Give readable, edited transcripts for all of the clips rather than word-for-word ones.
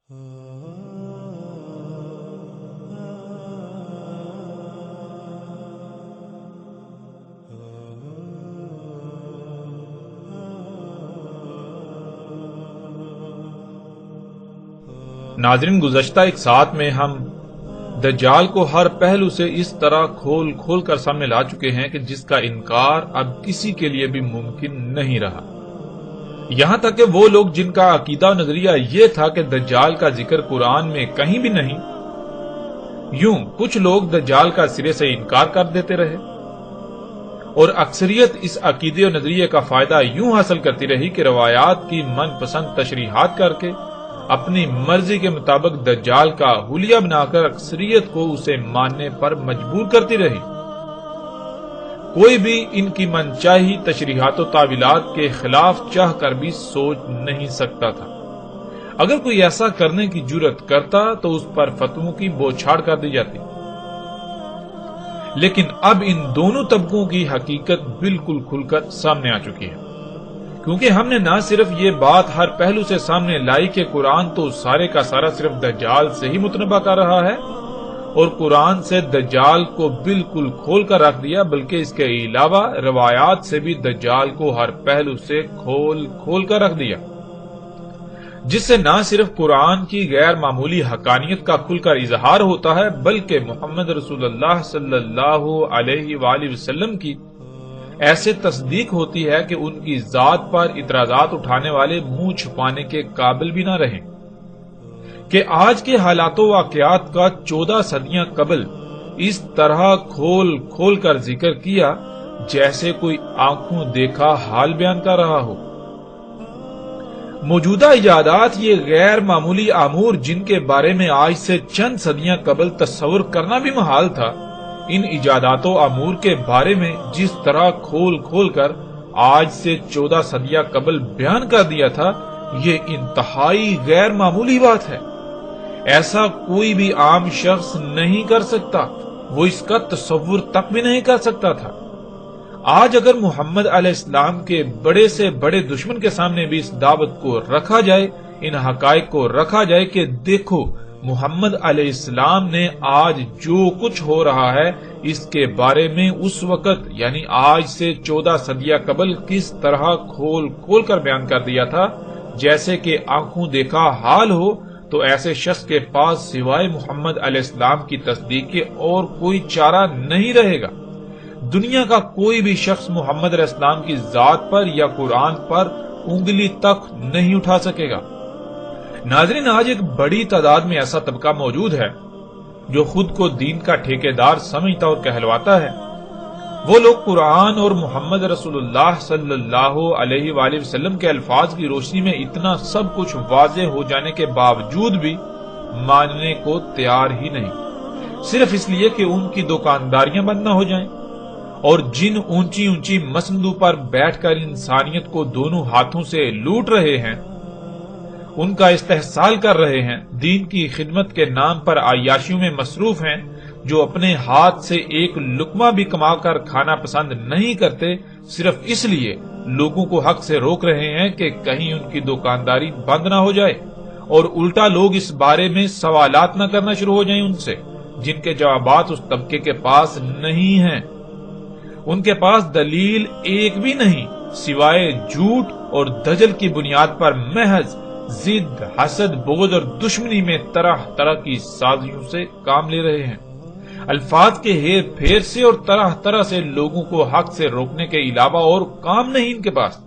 ناظرین، گزشتہ ایک ساتھ میں ہم دجال کو ہر پہلو سے اس طرح کھول کھول کر سامنے لا چکے ہیں کہ جس کا انکار اب کسی کے لیے بھی ممکن نہیں رہا۔ یہاں تک کہ وہ لوگ جن کا عقیدہ و نظریہ یہ تھا کہ دجال کا ذکر قرآن میں کہیں بھی نہیں، یوں کچھ لوگ دجال کا سرے سے انکار کر دیتے رہے، اور اکثریت اس عقیدے و نظریے کا فائدہ یوں حاصل کرتی رہی کہ روایات کی من پسند تشریحات کر کے اپنی مرضی کے مطابق دجال کا حلیہ بنا کر اکثریت کو اسے ماننے پر مجبور کرتی رہی۔ کوئی بھی ان کی منچاہی تشریحات و تعویلات کے خلاف چاہ کر بھی سوچ نہیں سکتا تھا۔ اگر کوئی ایسا کرنے کی جرات کرتا تو اس پر فتووں کی بوچھاڑ کر دی جاتی۔ لیکن اب ان دونوں طبقوں کی حقیقت بالکل کھل کر سامنے آ چکی ہے، کیونکہ ہم نے نہ صرف یہ بات ہر پہلو سے سامنے لائی کہ قرآن تو سارے کا سارا صرف دجال سے ہی متنبع کر رہا ہے، اور قرآن سے دجال کو بالکل کھول کر رکھ دیا، بلکہ اس کے علاوہ روایات سے بھی دجال کو ہر پہلو سے کھول کر رکھ دیا، جس سے نہ صرف قرآن کی غیر معمولی حقانیت کا کھل کر اظہار ہوتا ہے، بلکہ محمد رسول اللہ صلی اللہ علیہ وآلہ وسلم کی ایسے تصدیق ہوتی ہے کہ ان کی ذات پر اعتراضات اٹھانے والے منہ چھپانے کے قابل بھی نہ رہیں، کہ آج کے حالات و واقعات کا 14 صدیاں قبل اس طرح کھول کھول کر ذکر کیا جیسے کوئی آنکھوں دیکھا حال بیان کر رہا ہو۔ موجودہ ایجادات یہ غیر معمولی امور جن کے بارے میں آج سے چند صدیاں قبل تصور کرنا بھی محال تھا، ان ایجادات و امور کے بارے میں جس طرح کھول کھول کر آج سے 14 صدیاں قبل بیان کر دیا تھا، یہ انتہائی غیر معمولی بات ہے۔ ایسا کوئی بھی عام شخص نہیں کر سکتا، وہ اس کا تصور تک بھی نہیں کر سکتا تھا۔ آج اگر محمد علیہ السلام کے بڑے سے بڑے دشمن کے سامنے بھی اس دعوت کو رکھا جائے، ان حقائق کو رکھا جائے کہ دیکھو محمد علیہ السلام نے آج جو کچھ ہو رہا ہے اس کے بارے میں اس وقت یعنی آج سے 14 صدیاں قبل کس طرح کھول کھول کر بیان کر دیا تھا جیسے کہ آنکھوں دیکھا حال ہو، تو ایسے شخص کے پاس سوائے محمد علیہ السلام کی تصدیق کے اور کوئی چارہ نہیں رہے گا۔ دنیا کا کوئی بھی شخص محمد علیہ السلام کی ذات پر یا قرآن پر انگلی تک نہیں اٹھا سکے گا۔ ناظرین، آج ایک بڑی تعداد میں ایسا طبقہ موجود ہے جو خود کو دین کا ٹھیکیدار سمجھتا اور کہلواتا ہے۔ وہ لوگ قرآن اور محمد رسول اللہ صلی اللہ علیہ وآلہ وسلم کے الفاظ کی روشنی میں اتنا سب کچھ واضح ہو جانے کے باوجود بھی ماننے کو تیار ہی نہیں، صرف اس لیے کہ ان کی دکانداریاں بند نہ ہو جائیں، اور جن اونچی اونچی مسندوں پر بیٹھ کر انسانیت کو دونوں ہاتھوں سے لوٹ رہے ہیں، ان کا استحصال کر رہے ہیں، دین کی خدمت کے نام پر عیاشیوں میں مصروف ہیں، جو اپنے ہاتھ سے ایک لقمہ بھی کما کر کھانا پسند نہیں کرتے، صرف اس لیے لوگوں کو حق سے روک رہے ہیں کہ کہیں ان کی دکانداری بند نہ ہو جائے، اور الٹا لوگ اس بارے میں سوالات نہ کرنا شروع ہو جائیں ان سے، جن کے جوابات اس طبقے کے پاس نہیں ہیں۔ ان کے پاس دلیل ایک بھی نہیں سوائے جھوٹ اور دجل کی بنیاد پر محض ضد، حسد، بغض اور دشمنی میں طرح طرح کی سازشوں سے کام لے رہے ہیں، الفاظ کے ہیر پھیر سے اور طرح طرح سے لوگوں کو حق سے روکنے کے علاوہ اور کام نہیں ان کے پاس۔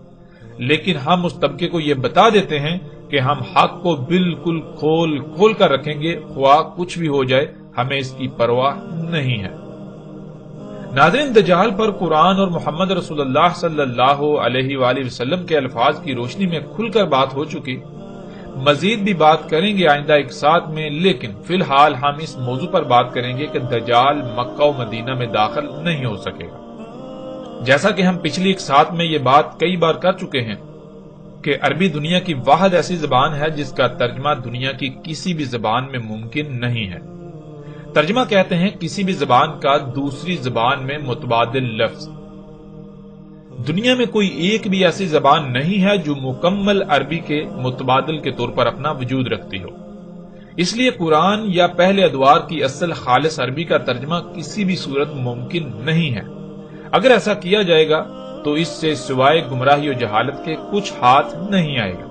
لیکن ہم اس طبقے کو یہ بتا دیتے ہیں کہ ہم حق کو بالکل کھول کھول کر رکھیں گے، خواہ کچھ بھی ہو جائے، ہمیں اس کی پرواہ نہیں ہے۔ ناظرین، دجال پر قرآن اور محمد رسول اللہ صلی اللہ علیہ وآلہ وسلم کے الفاظ کی روشنی میں کھل کر بات ہو چکی، مزید بھی بات کریں گے آئندہ ایک ساتھ میں، لیکن فی الحال ہم اس موضوع پر بات کریں گے کہ دجال مکہ و مدینہ میں داخل نہیں ہو سکے گا۔ جیسا کہ ہم پچھلی ایک ساتھ میں یہ بات کئی بار کر چکے ہیں کہ عربی دنیا کی واحد ایسی زبان ہے جس کا ترجمہ دنیا کی کسی بھی زبان میں ممکن نہیں ہے۔ ترجمہ کہتے ہیں کسی بھی زبان کا دوسری زبان میں متبادل لفظ۔ دنیا میں کوئی ایک بھی ایسی زبان نہیں ہے جو مکمل عربی کے متبادل کے طور پر اپنا وجود رکھتی ہو۔ اس لیے قرآن یا پہلے ادوار کی اصل خالص عربی کا ترجمہ کسی بھی صورت ممکن نہیں ہے۔ اگر ایسا کیا جائے گا تو اس سے سوائے گمراہی و جہالت کے کچھ ہاتھ نہیں آئے گا،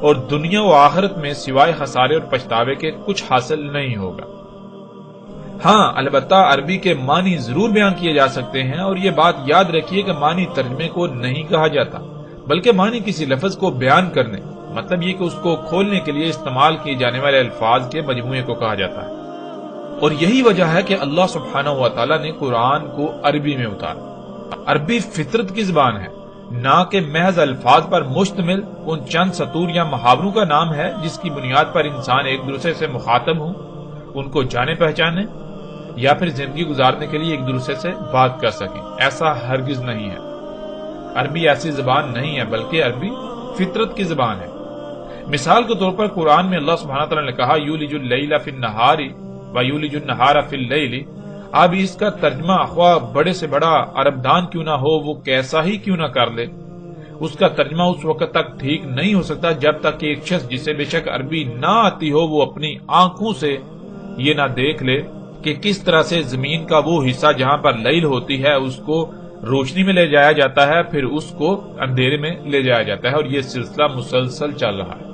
اور دنیا و آخرت میں سوائے خسارے اور پچھتاوے کے کچھ حاصل نہیں ہوگا۔ ہاں، البتہ عربی کے معنی ضرور بیان کیے جا سکتے ہیں، اور یہ بات یاد رکھیے کہ معنی ترجمے کو نہیں کہا جاتا، بلکہ معنی کسی لفظ کو بیان کرنے، مطلب یہ کہ اس کو کھولنے کے لیے استعمال کیے جانے والے الفاظ کے مجموعے کو کہا جاتا ہے۔ اور یہی وجہ ہے کہ اللہ سبحانہ و تعالیٰ نے قرآن کو عربی میں اتارا۔ عربی فطرت کی زبان ہے، نہ کہ محض الفاظ پر مشتمل ان چند سطور یا محاوروں کا نام ہے جس کی بنیاد پر انسان ایک دوسرے سے مخاطب ہوں، ان کو جانے پہچانے یا پھر زندگی گزارنے کے لیے ایک دوسرے سے بات کر سکیں۔ ایسا ہرگز نہیں ہے۔ عربی ایسی زبان نہیں ہے، بلکہ عربی فطرت کی زبان ہے۔ مثال کے طور پر قرآن میں اللہ سبحانہ تعالیٰ نے کہا یولج اللیل فی النہار ویولج النہار فی اللیل۔ اب اس کا ترجمہ خواہ بڑے سے بڑا عرب دان کیوں نہ ہو، وہ کیسا ہی کیوں نہ کر لے، اس کا ترجمہ اس وقت تک ٹھیک نہیں ہو سکتا جب تک کہ ایک شخص جسے بے شک عربی نہ آتی ہو وہ اپنی آنکھوں سے یہ نہ دیکھ لے کہ کس طرح سے زمین کا وہ حصہ جہاں پر لیل ہوتی ہے اس کو روشنی میں لے جایا جاتا ہے، پھر اس کو اندھیرے میں لے جایا جاتا ہے، اور یہ سلسلہ مسلسل چل رہا ہے۔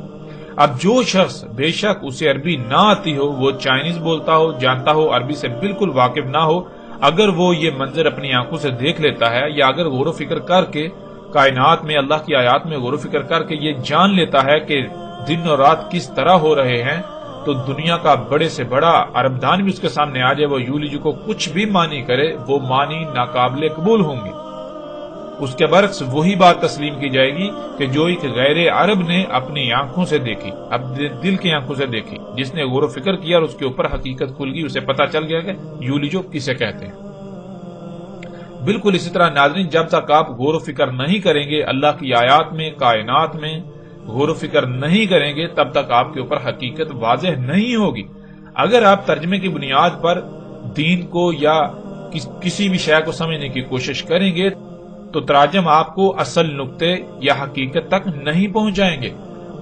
اب جو شخص بے شک اسے عربی نہ آتی ہو، وہ چائنیز بولتا ہو، جانتا ہو، عربی سے بالکل واقف نہ ہو، اگر وہ یہ منظر اپنی آنکھوں سے دیکھ لیتا ہے، یا اگر غور و فکر کر کے کائنات میں اللہ کی آیات میں غور و فکر کر کے یہ جان لیتا ہے کہ دن اور رات کس طرح ہو رہے ہیں، تو دنیا کا بڑے سے بڑا عرب دان بھی اس کے سامنے آ جائے، وہ یولج کو کچھ بھی معنی کرے، وہ معنی ناقابل قبول ہوں گے۔ اس کے برعکس وہی بات تسلیم کی جائے گی کہ جو ایک غیر عرب نے اپنی آنکھوں سے دیکھی، اب دل کی آنکھوں سے دیکھی، جس نے غور و فکر کیا اور اس کے اوپر حقیقت کھل گئی، اسے پتا چل گیا کہ یولجو کسے کہتے ہیں۔ بالکل اسی طرح ناظرین، جب تک آپ غور و فکر نہیں کریں گے اللہ کی آیات میں، کائنات میں غور و فکر نہیں کریں گے، تب تک آپ کے اوپر حقیقت واضح نہیں ہوگی۔ اگر آپ ترجمے کی بنیاد پر دین کو یا کسی بھی شے کو سمجھنے کی کوشش کریں گے تو تراجم آپ کو اصل نقطے یا حقیقت تک نہیں پہنچائیں گے،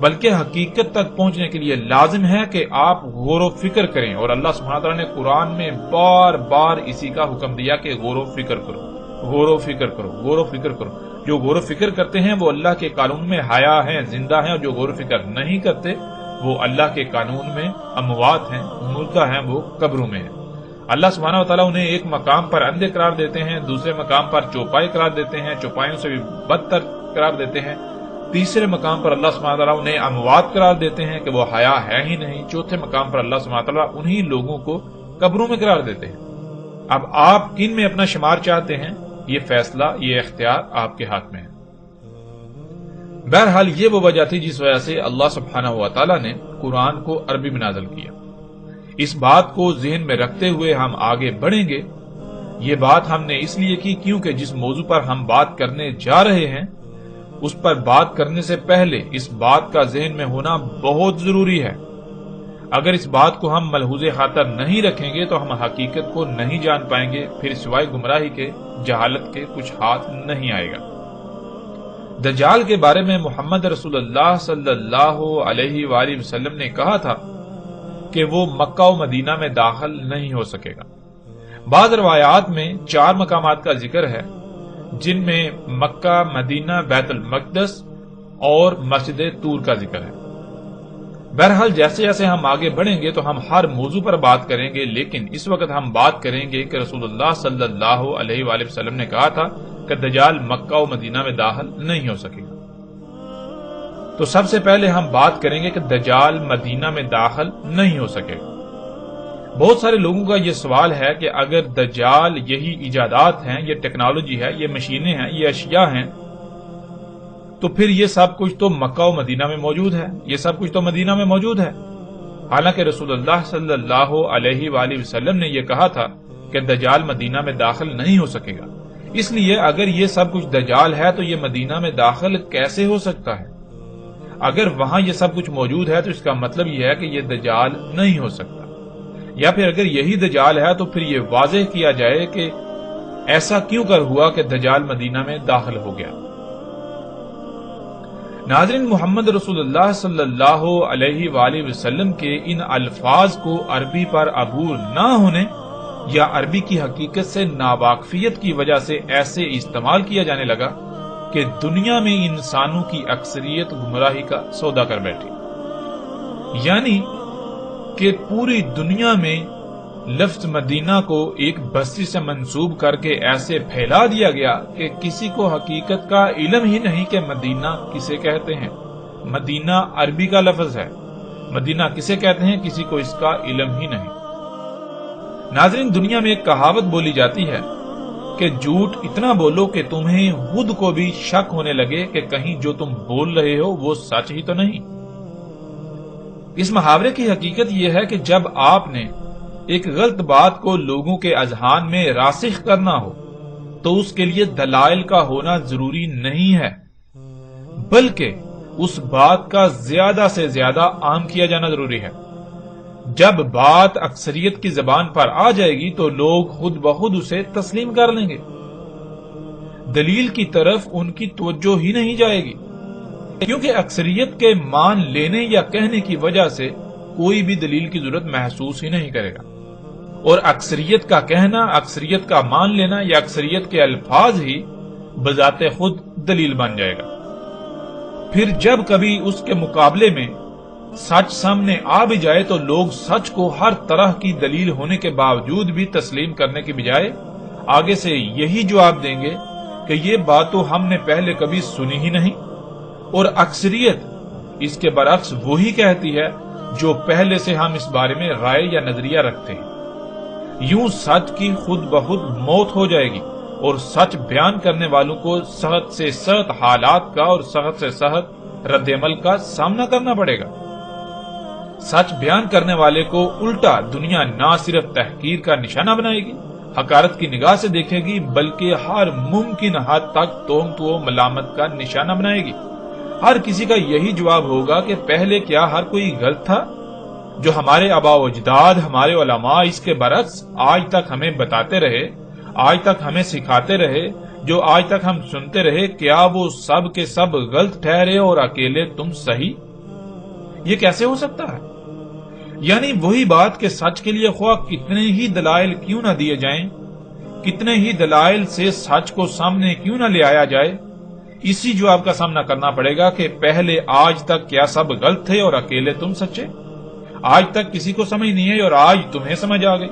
بلکہ حقیقت تک پہنچنے کے لیے لازم ہے کہ آپ غور و فکر کریں، اور اللہ سبحانہ تعالیٰ نے قرآن میں بار بار اسی کا حکم دیا کہ غور و فکر کرو، غور و فکر کرو، غور و فکر کرو۔ جو غور و فکر کرتے ہیں وہ اللہ کے قانون میں حیا ہیں، زندہ ہیں، اور جو غور و فکر نہیں کرتے وہ اللہ کے قانون میں اموات ہیں، مردہ ہیں، وہ قبروں میں ہیں۔ اللہ سبحانہ و تعالیٰ انہیں ایک مقام پر اندھے قرار دیتے ہیں، دوسرے مقام پر چوپائے قرار دیتے ہیں، چوپایوں سے بھی بدتر قرار دیتے ہیں، تیسرے مقام پر اللہ سبحانہ و تعالیٰ انہیں اموات قرار دیتے ہیں کہ وہ حیا ہے ہی نہیں، چوتھے مقام پر اللہ سبحانہ و تعالیٰ انہی لوگوں کو قبروں میں قرار دیتے ہیں۔ اب آپ کن میں اپنا شمار چاہتے ہیں، یہ فیصلہ، یہ اختیار آپ کے ہاتھ میں ہے۔ بہرحال یہ وہ وجہ تھی جس وجہ سے اللہ سبحانہ و تعالیٰ نے قرآن کو عربی میں نازل کیا۔ اس بات کو ذہن میں رکھتے ہوئے ہم آگے بڑھیں گے۔ یہ بات ہم نے اس لیے کی کیونکہ جس موضوع پر ہم بات کرنے جا رہے ہیں اس پر بات کرنے سے پہلے اس بات کا ذہن میں ہونا بہت ضروری ہے۔ اگر اس بات کو ہم ملحوظ خاطر نہیں رکھیں گے تو ہم حقیقت کو نہیں جان پائیں گے، پھر سوائے گمراہی کے، جہالت کے کچھ ہاتھ نہیں آئے گا۔ دجال کے بارے میں محمد رسول اللہ صلی اللہ علیہ وآلہ وسلم نے کہا تھا کہ وہ مکہ و مدینہ میں داخل نہیں ہو سکے گا۔ بعض روایات میں 4 مقامات کا ذکر ہے جن میں مکہ، مدینہ، بیت المقدس اور مسجد طور کا ذکر ہے۔ بہرحال جیسے جیسے ہم آگے بڑھیں گے تو ہم ہر موضوع پر بات کریں گے، لیکن اس وقت ہم بات کریں گے کہ رسول اللہ صلی اللہ علیہ وآلہ وسلم نے کہا تھا کہ دجال مکہ و مدینہ میں داخل نہیں ہو سکے گا۔ تو سب سے پہلے ہم بات کریں گے کہ دجال مدینہ میں داخل نہیں ہو سکے گا۔ بہت سارے لوگوں کا یہ سوال ہے کہ اگر دجال یہی ایجادات ہیں، یہ ٹیکنالوجی ہے، یہ مشینیں ہیں، یہ اشیاء ہیں، تو پھر یہ سب کچھ تو مکہ و مدینہ میں موجود ہے، یہ سب کچھ تو مدینہ میں موجود ہے۔ حالانکہ رسول اللہ صلی اللہ علیہ وآلہ وسلم نے یہ کہا تھا کہ دجال مدینہ میں داخل نہیں ہو سکے گا۔ اس لیے اگر یہ سب کچھ دجال ہے تو یہ مدینہ میں داخل کیسے ہو سکتا ہے؟ اگر وہاں یہ سب کچھ موجود ہے تو اس کا مطلب یہ ہے کہ یہ دجال نہیں ہو سکتا، یا پھر اگر یہی دجال ہے تو پھر یہ واضح کیا جائے کہ ایسا کیوں کر ہوا کہ دجال مدینہ میں داخل ہو گیا۔ ناظرین، محمد رسول اللہ صلی اللہ علیہ وآلہ وسلم کے ان الفاظ کو عربی پر عبور نہ ہونے یا عربی کی حقیقت سے ناواقفیت کی وجہ سے ایسے استعمال کیا جانے لگا کہ دنیا میں انسانوں کی اکثریت گمراہی کا سودا کر بیٹھی، یعنی کہ پوری دنیا میں لفظ مدینہ کو ایک بستی سے منسوب کر کے ایسے پھیلا دیا گیا کہ کسی کو حقیقت کا علم ہی نہیں کہ مدینہ کسے کہتے ہیں۔ مدینہ عربی کا لفظ ہے، مدینہ کسے کہتے ہیں کسی کو اس کا علم ہی نہیں۔ ناظرین، دنیا میں ایک کہاوت بولی جاتی ہے کہ جھوٹ اتنا بولو کہ تمہیں خود کو بھی شک ہونے لگے کہ کہیں جو تم بول رہے ہو وہ سچ ہی تو نہیں۔ اس محاورے کی حقیقت یہ ہے کہ جب آپ نے ایک غلط بات کو لوگوں کے اذہان میں راسخ کرنا ہو تو اس کے لیے دلائل کا ہونا ضروری نہیں ہے، بلکہ اس بات کا زیادہ سے زیادہ عام کیا جانا ضروری ہے۔ جب بات اکثریت کی زبان پر آ جائے گی تو لوگ خود بخود اسے تسلیم کر لیں گے، دلیل کی طرف ان کی توجہ ہی نہیں جائے گی، کیونکہ اکثریت کے مان لینے یا کہنے کی وجہ سے کوئی بھی دلیل کی ضرورت محسوس ہی نہیں کرے گا، اور اکثریت کا کہنا، اکثریت کا مان لینا یا اکثریت کے الفاظ ہی بذات خود دلیل بن جائے گا۔ پھر جب کبھی اس کے مقابلے میں سچ سامنے آ بھی جائے تو لوگ سچ کو ہر طرح کی دلیل ہونے کے باوجود بھی تسلیم کرنے کے بجائے آگے سے یہی جواب دیں گے کہ یہ بات تو ہم نے پہلے کبھی سنی ہی نہیں، اور اکثریت اس کے برعکس وہی کہتی ہے جو پہلے سے ہم اس بارے میں رائے یا نظریہ رکھتے ہیں۔ یوں سچ کی خود بخود موت ہو جائے گی اور سچ بیان کرنے والوں کو سخت سے سخت حالات کا اور سخت سے سخت رد عمل کا سامنا کرنا پڑے گا۔ سچ بیان کرنے والے کو الٹا دنیا نہ صرف تحقیر کا نشانہ بنائے گی، حقارت کی نگاہ سے دیکھے گی، بلکہ ہر ممکن حد تک تہمت و ملامت کا نشانہ بنائے گی۔ ہر کسی کا یہی جواب ہوگا کہ پہلے کیا ہر کوئی غلط تھا؟ جو ہمارے آباء و اجداد، ہمارے علماء اس کے برعکس آج تک ہمیں بتاتے رہے، آج تک ہمیں سکھاتے رہے، جو آج تک ہم سنتے رہے، کیا وہ سب کے سب غلط ٹھہرے اور اکیلے تم صحیح؟ یہ کیسے ہو سکتا ہے؟ یعنی وہی بات کہ سچ کے لیے خواہ کتنے ہی دلائل کیوں نہ دیے جائیں، کتنے ہی دلائل سے سچ کو سامنے کیوں نہ لے آیا جائے، اسی جواب کا سامنا کرنا پڑے گا کہ پہلے آج تک کیا سب غلط تھے اور اکیلے تم سچے؟ آج تک کسی کو سمجھ نہیں ہے اور آج تمہیں سمجھ آ گئی۔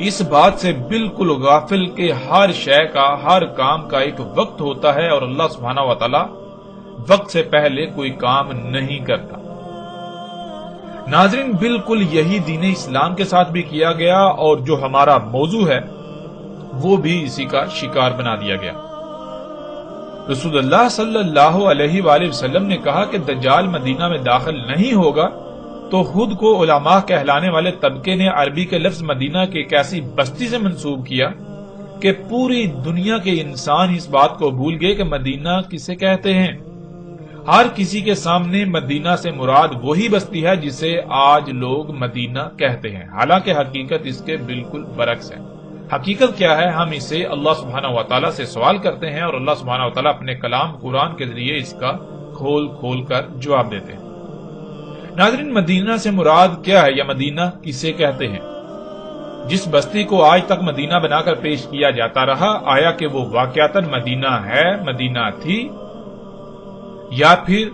اس بات سے بالکل غافل کہ ہر شے کا، ہر کام کا ایک وقت ہوتا ہے اور اللہ سبحانہ و تعالی وقت سے پہلے کوئی کام نہیں کرتا۔ ناظرین، بالکل یہی دین اسلام کے ساتھ بھی کیا گیا اور جو ہمارا موضوع ہے وہ بھی اسی کا شکار بنا دیا گیا۔ رسول اللہ صلی اللہ علیہ وآلہ وسلم نے کہا کہ دجال مدینہ میں داخل نہیں ہوگا، تو خود کو علماء کہلانے والے طبقے نے عربی کے لفظ مدینہ کے ایک ایسی بستی سے منسوب کیا کہ پوری دنیا کے انسان اس بات کو بھول گئے کہ مدینہ کسے کہتے ہیں۔ ہر کسی کے سامنے مدینہ سے مراد وہی بستی ہے جسے آج لوگ مدینہ کہتے ہیں، حالانکہ حقیقت اس کے بالکل برعکس ہے۔ حقیقت کیا ہے؟ ہم اسے اللہ سبحانہ و تعالیٰ سے سوال کرتے ہیں اور اللہ سبحانہ و تعالیٰ اپنے کلام قرآن کے ذریعے اس کا کھول کھول کر جواب دیتے ہیں۔ ناظرین، مدینہ سے مراد کیا ہے یا مدینہ کسے کہتے ہیں؟ جس بستی کو آج تک مدینہ بنا کر پیش کیا جاتا رہا، آیا کہ وہ واقعتاً مدینہ ہے، مدینہ تھی، یا پھر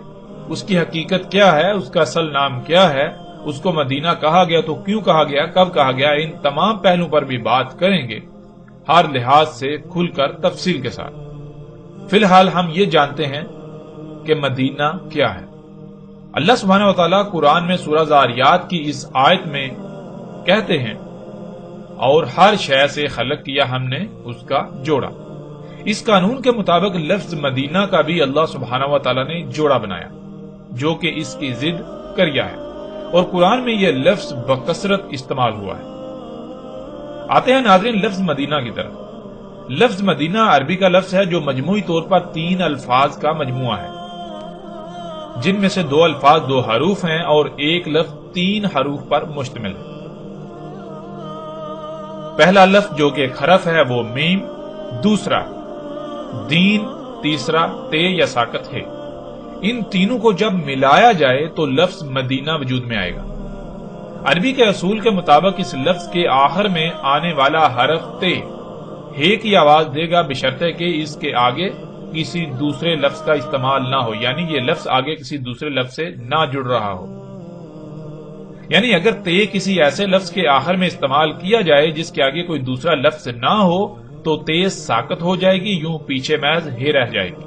اس کی حقیقت کیا ہے، اس کا اصل نام کیا ہے، اس کو مدینہ کہا گیا تو کیوں کہا گیا، کب کہا گیا؟ ان تمام پہلوؤں پر بھی بات کریں گے، ہر لحاظ سے کھل کر تفصیل کے ساتھ۔ فی الحال ہم یہ جانتے ہیں کہ مدینہ کیا ہے۔ اللہ سبحانہ و تعالیٰ قرآن میں سورہ ذاریات کی اس آیت میں کہتے ہیں، اور ہر شے سے خلق کیا ہم نے اس کا جوڑا۔ اس قانون کے مطابق لفظ مدینہ کا بھی اللہ سبحانہ و تعالیٰ نے جوڑا بنایا، جو کہ اس کی ضد کریا ہے، اور قرآن میں یہ لفظ بکثرت استعمال ہوا ہے۔ آتے ہیں ناظرین لفظ مدینہ کی طرف۔ لفظ مدینہ عربی کا لفظ ہے جو مجموعی طور پر 3 الفاظ کا مجموعہ ہے، جن میں سے 2 الفاظ 2 حروف ہیں اور ایک لفظ 3 حروف پر مشتمل ہے۔ پہلا لفظ جو کہ ایک حرف ہے وہ میم، دوسرا دین تیسرا تے یا ساکت ہے۔ ان تینوں کو جب ملایا جائے تو لفظ مدینہ وجود میں آئے گا۔ عربی کے اصول کے مطابق اس لفظ کے آخر میں آنے والا حرف تے ہے کی آواز دے گا، بشرطے کہ اس کے آگے کسی دوسرے لفظ کا استعمال نہ ہو، یعنی یہ لفظ آگے کسی دوسرے لفظ سے نہ جڑ رہا ہو۔ یعنی اگر تے کسی ایسے لفظ کے آخر میں استعمال کیا جائے جس کے آگے کوئی دوسرا لفظ نہ ہو تو تے ساکت ہو جائے گی، یوں پیچھے محض ہے رہ جائے گی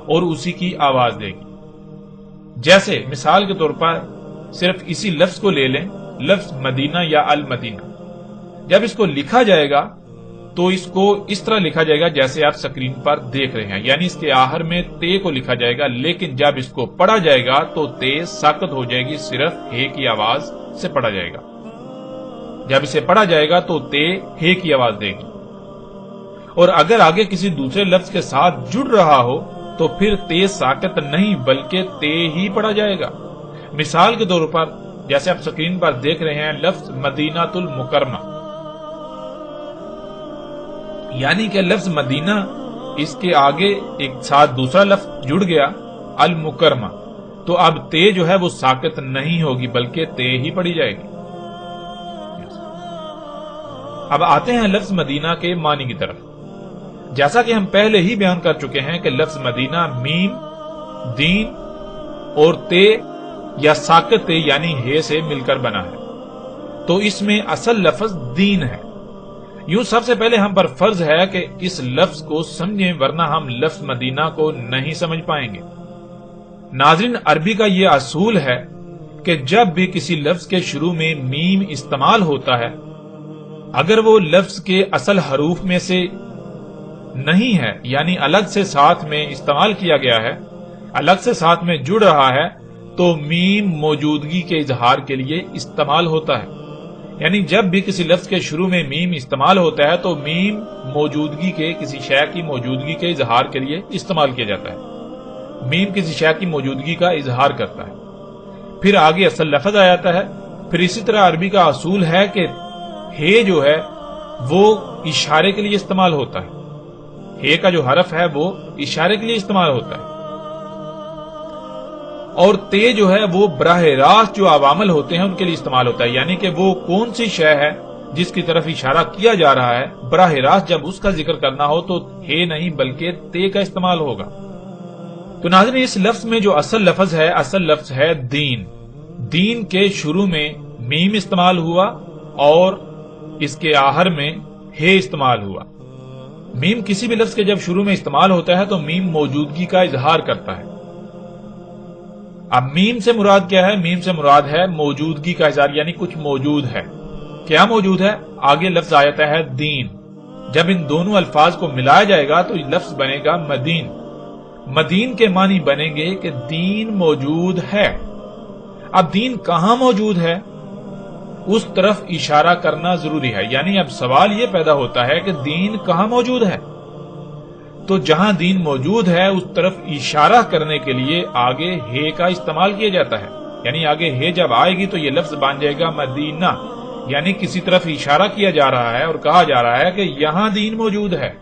اور اسی کی آواز دے گی۔ جیسے مثال کے طور پر صرف اسی لفظ کو لے لیں، لفظ مدینہ یا المدینہ، جب اس کو لکھا جائے گا تو اس کو اس طرح لکھا جائے گا جیسے آپ سکرین پر دیکھ رہے ہیں، یعنی اس کے آخر میں تے کو لکھا جائے گا، لیکن جب اس کو پڑھا جائے گا تو تے ساکت ہو جائے گی، صرف ہے کی آواز سے پڑھا جائے گا۔ جب اسے پڑھا جائے گا تو تے ہے کی آواز دے گی، اور اگر آگے کسی دوسرے لفظ کے ساتھ جڑ رہا ہو تو پھر تے ساکت نہیں بلکہ تے ہی پڑھا جائے گا۔ مثال کے طور پر جیسے آپ سکرین پر دیکھ رہے ہیں لفظ مدینہ المکرمہ، یعنی کہ لفظ مدینہ اس کے آگے ایک ساتھ دوسرا لفظ جڑ گیا المکرمہ، تو اب تے جو ہے وہ ساکت نہیں ہوگی بلکہ تے ہی پڑھی جائے گی۔ اب آتے ہیں لفظ مدینہ کے معنی کی طرف۔ جیسا کہ ہم پہلے ہی بیان کر چکے ہیں کہ لفظ مدینہ میم، دین اور تے یا ساکت تے یعنی ہے سے مل کر بنا ہے، تو اس میں اصل لفظ دین ہے۔ یوں سب سے پہلے ہم پر فرض ہے کہ اس لفظ کو سمجھیں، ورنہ ہم لفظ مدینہ کو نہیں سمجھ پائیں گے۔ ناظرین، عربی کا یہ اصول ہے کہ جب بھی کسی لفظ کے شروع میں میم استعمال ہوتا ہے، اگر وہ لفظ کے اصل حروف میں سے نہیں ہے، یعنی الگ سے ساتھ میں استعمال کیا گیا ہے، الگ سے ساتھ میں جڑ رہا ہے، تو میم موجودگی کے اظہار کے لیے استعمال ہوتا ہے۔ یعنی جب بھی کسی لفظ کے شروع میں میم استعمال ہوتا ہے تو میم موجودگی کے، کسی شے کی موجودگی کے اظہار کے لیے استعمال کیا جاتا ہے۔ میم کسی شے کی موجودگی کا اظہار کرتا ہے، پھر آگے اصل لفظ آ جاتا ہے۔ پھر اسی طرح عربی کا اصول ہے کہ ہے جو ہے وہ اشارے کے لیے استعمال ہوتا ہے، ہے کا جو حرف ہے وہ اشارے کے لیے استعمال ہوتا ہے، اور تے جو ہے وہ براہ راست جو عوامل ہوتے ہیں ان کے لیے استعمال ہوتا ہے، یعنی کہ وہ کون سی شے ہے جس کی طرف اشارہ کیا جا رہا ہے، براہ راست جب اس کا ذکر کرنا ہو تو ہے نہیں بلکہ تے کا استعمال ہوگا۔ تو ناظرین، اس لفظ میں جو اصل لفظ ہے دین۔ دین کے شروع میں میم استعمال ہوا اور اس کے آخر میں ہے استعمال ہوا۔ میم کسی بھی لفظ کے جب شروع میں استعمال ہوتا ہے تو میم موجودگی کا اظہار کرتا ہے۔ اب میم سے مراد کیا ہے؟ میم سے مراد ہے موجودگی کا اظہار، یعنی کچھ موجود ہے۔ کیا موجود ہے؟ آگے لفظ آ جاتا ہے دین۔ جب ان دونوں الفاظ کو ملایا جائے گا تو لفظ بنے گا مدین۔ مدین کے معنی بنیں گے کہ دین موجود ہے۔ اب دین کہاں موجود ہے اس طرف اشارہ کرنا ضروری ہے، یعنی اب سوال یہ پیدا ہوتا ہے کہ دین کہاں موجود ہے؟ تو جہاں دین موجود ہے اس طرف اشارہ کرنے کے لیے آگے ہے کا استعمال کیا جاتا ہے، یعنی آگے ہے جب آئے گی تو یہ لفظ بن جائے گا مدینہ، یعنی کسی طرف اشارہ کیا جا رہا ہے اور کہا جا رہا ہے کہ یہاں دین موجود ہے۔